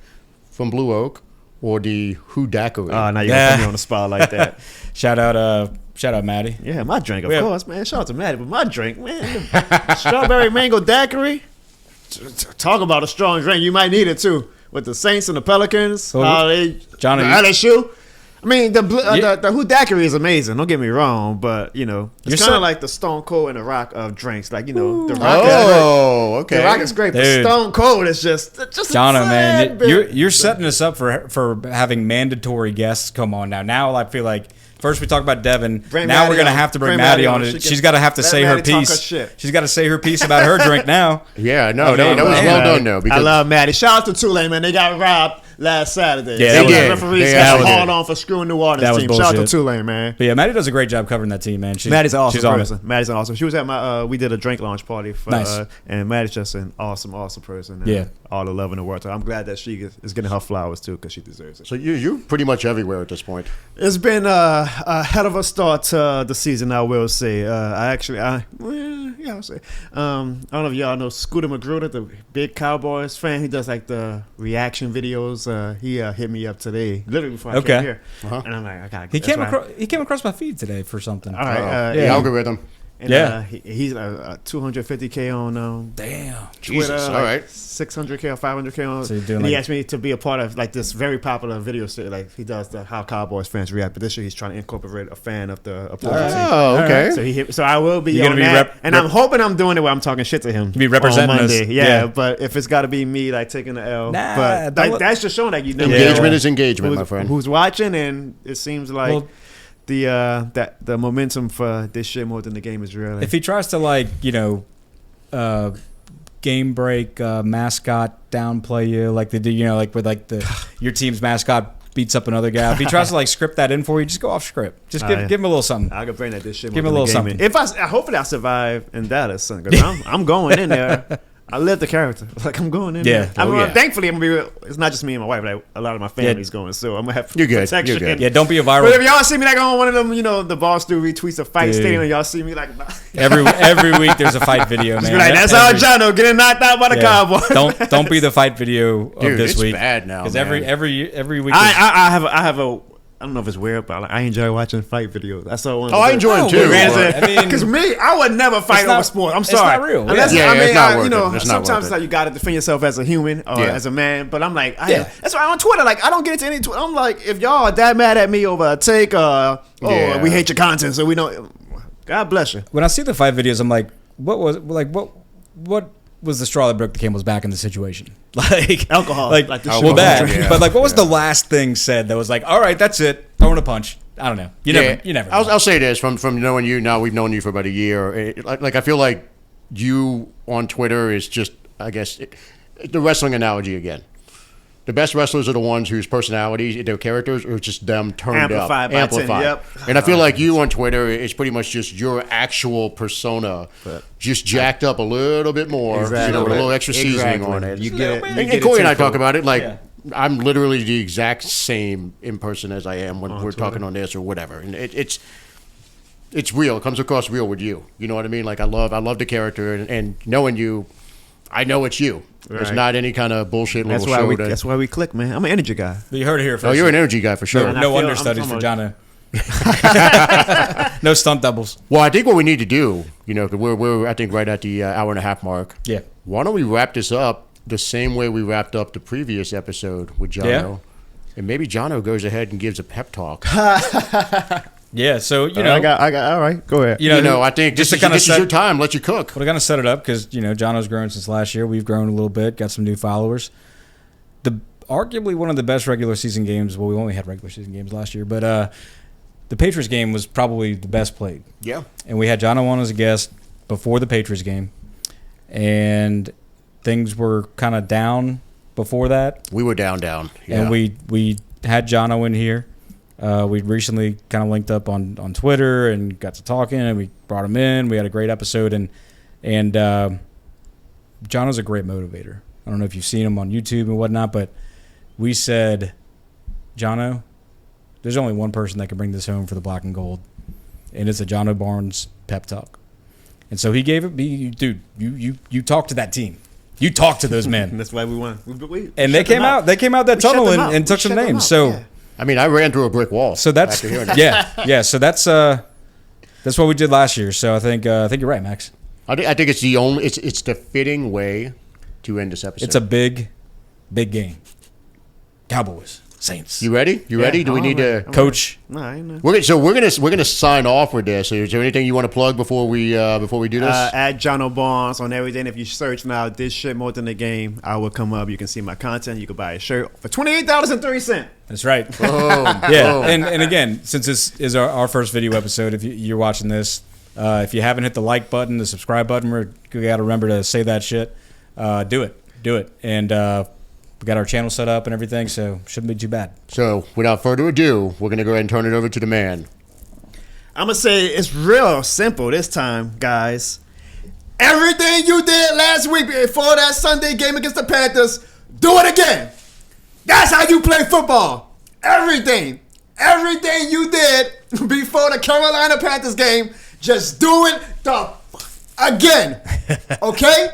from Blue Oak or the Who Daiquiri? Oh, now you're going to put me on the spot like that. Shout out, Maddie. Yeah, my drink, of Yeah. course, man. Shout out to Maddie, but my drink, man, the strawberry mango daiquiri. Talk about a strong drink. You might need it too with the Saints and the Pelicans. Well, How they, John, the are you- LSU. I mean, the Yeah. Who daiquiri is amazing. Don't get me wrong, but it's You're kind so- of like the Stone Cold and the Rock of drinks. Like the Rock. Is Oh, great. The Rock is great, but Dude. Stone Cold is just Jono, a man, sad bit. you're setting us up for having mandatory guests come on now. Now I feel like first we talk about Devin. Bring Now Maddie we're gonna on. have to bring Bring Maddie Maddie on on. it. She She's can- got to have to let say her Maddie talk her piece. shit. She's got to say her piece about her drink now. Yeah, no, I mean, that was man, well man. done, though. I Because love Maddie. Shout out to Tulane, man. They got robbed last Saturday. Yeah, they did. Referees They got absolutely hauled did. on for screwing New Orleans That was team. Shout out to bullshit. Tulane, man. But yeah, Maddie does a great job covering that team, man. Maddie's an awesome she's on it. person. Maddie's an awesome. She was at my. We did a drink launch party for. Nice. And Maddie's just an awesome person. And Yeah. all the love in the world. So I'm glad that she is getting her flowers too because she deserves it. so you're pretty much everywhere at this point. It's been a hell of a start to the season, I will say. I'll say. I don't know if y'all know Scooter Magruder, the big Cowboys fan. He does like the reaction videos. He hit me up today, literally before I came here, and I'm like, I gotta. He came across my feed today for something. All right, The algorithm. And, Yeah. he's 250K on Damn. Twitter, Jesus, all right. 600K or 500K on. So you're doing and he like- asked me to be a part of like this very popular video series. Like he does the how Cowboys fans react, but this year he's trying to incorporate a fan of the opposing team. Oh, okay. So I will be You're on gonna be that, and I'm hoping I'm doing it where I'm talking shit to him. You be representing on Monday. us. Yeah, Yeah. but if it's got to be me like taking the L, Nah, but don't like, let- that's just showing that you never Engagement know is engagement, my friend. who's watching, and it seems like. Well, the momentum for this shit more than the game is real. if he tries to game break mascot downplay you like they do, like with like your team's mascot beats up another guy. If he tries to script that in for you, just go off script. Just give him a little something. I could bring that this shit. Give more him a than little the game. something. If hopefully I survive in Dallas, son, 'cause I'm going in there. I live the character. Like I'm going in Yeah. there. Oh, yeah. Thankfully, I'm gonna be. It's not just me and my wife. Like a lot of my family's going, so I'm gonna have You're good. protection. You're good. Yeah, don't be a But if viral. y'all see me on one of them, the Barstool retweets a fight Dude. stadium, and y'all see me Every week there's a fight video, man. be like, that's how Jono getting knocked out by the Cowboys. Don't be the fight video of Dude, this it's week. bad now, Because man. every week. I have a. I don't know if it's weird, but I enjoy watching fight videos. That's all. Oh, I enjoy them too. I mean- Because me, I would never fight It's not- over sport. I'm it's sorry. not real. Unless, Yeah, I mean, it's not worth it. It's not worth sometimes it. like you got to defend yourself as a human or Yeah. as a man. But I'm like, Yeah. that's why on Twitter, like, I don't get into any Twitter. I'm like, if y'all are that mad at me over a take, Yeah. we hate your content, so we don't. God bless you. when I see the fight videos, I'm like, what was the straw that broke the camel's back in the situation? Like Alcohol. Like Like the well, sugar that. drink. But like, what was Yeah. the last thing said that was like, all right, that's it, throwing a punch? I don't know. You never. know. I'll say this from knowing you now. We've known you for about a year. I feel like you on Twitter is just, I guess, the wrestling analogy again. The best wrestlers are the ones whose personalities, their characters, are just them turned Amplified up, by 10, yep. And I feel like you on Twitter is pretty much just your actual persona, just jacked up a little bit more, Exactly. with a little extra seasoning Exactly. on it. You get it. And Corey and I talk about it like. Yeah. I'm literally the exact same in person as I am when we're Twitter. talking on this or whatever, and it's real. It comes across real with you. You know what I mean? Like I love the character, and knowing you, I know it's you. It's Right. not any kind of bullshit That's little why show. that's why we click, man. I'm an energy guy. You heard it here first. Oh, you're an energy guy for sure. And I no feel- understudies I'm for Jono. No stunt doubles. Well, I think what we need to do, 'cause we're I think right at the hour and a half mark. Yeah. Why don't we wrap this up the same way we wrapped up the previous episode with Jono. Yeah. And maybe Jono goes ahead and gives a pep talk. Yeah, so, you know. I got, all right, go ahead. You know, I think just this to kind of is your time. Let you cook. We're going to set it up because, you know, Jono's grown since last year. We've grown a little bit, got some new followers. Arguably one of the best regular season games. Well, we only had regular season games last year, but the Patriots game was probably the best played. Yeah. And we had Jono on as a guest before the Patriots game, and things were kind of down before that. We were down. Yeah. And we had Jono in here. We recently kind of linked up on Twitter and got to talking, and we brought him in. We had a great episode, and Jono's a great motivator. I don't know if you've seen him on YouTube and whatnot, but we said, Jono, there's only one person that can bring this home for the black and gold, and it's a Jono Barnes pep talk. And so he gave it. Dude, you talk to that team. You talk to those men. And that's why we won. And they came out. They came out that tunnel and took some names. So, yeah. I mean, I ran through a brick wall. So that's yeah. So that's what we did last year. So I think you're right, Max. I think it's the only. It's the fitting way to end this episode. It's a big game. Cowboys, Saints. You ready? You ready? Do we need to coach? No, I ain't know. We're gonna sign off with this. Is there anything you want to plug before we do this? At Jono Barnes on everything. If you search now, this shit more than the game, I will come up. You can see my content. You can buy a shirt for $28.30. That's right. Yeah. And again, since this is our first video episode, if you're watching this, if you haven't hit the like button, the subscribe button, we got to remember to say that shit. Do it. And we got our channel set up and everything, so shouldn't be too bad. So, without further ado, we're going to go ahead and turn it over to the man. I'm going to say it's real simple this time, guys. Everything you did last week before that Sunday game against the Panthers, do it again. That's how you play football. Everything you did before the Carolina Panthers game, just do it again. Okay?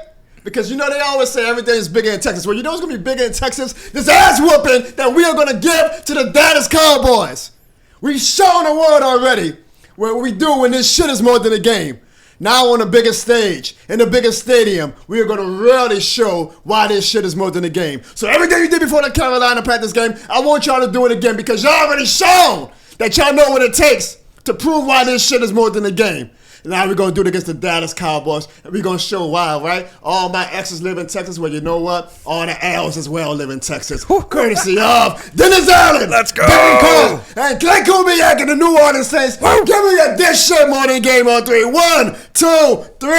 Because you know they always say everything is bigger in Texas. Well, you know it's going to be bigger in Texas. This ass whooping that we are going to give to the Dallas Cowboys. We've shown the world already what we do when this shit is more than a game. Now on the biggest stage, in the biggest stadium, we are going to really show why this shit is more than a game. So everything you did before the Carolina Panthers game, I want y'all to do it again because y'all already shown that y'all know what it takes to prove why this shit is more than a game. Now we're going to do it against the Dallas Cowboys, and we're going to show why, right? All my exes live in Texas. Well, you know what? All the L's as well live in Texas. Courtesy of Dennis Allen. Let's go. Devin Cole, and Clay Kubiak and the New Orleans Saints. Give me a this shit more than game on 3. 1, 2, 3.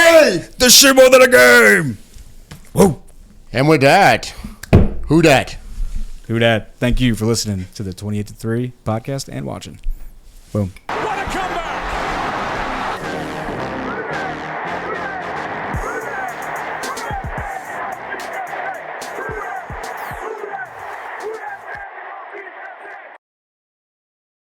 This shit more than a game. Whoa. And with that, who dat? Thank you for listening to the 28-3 podcast and watching. Boom.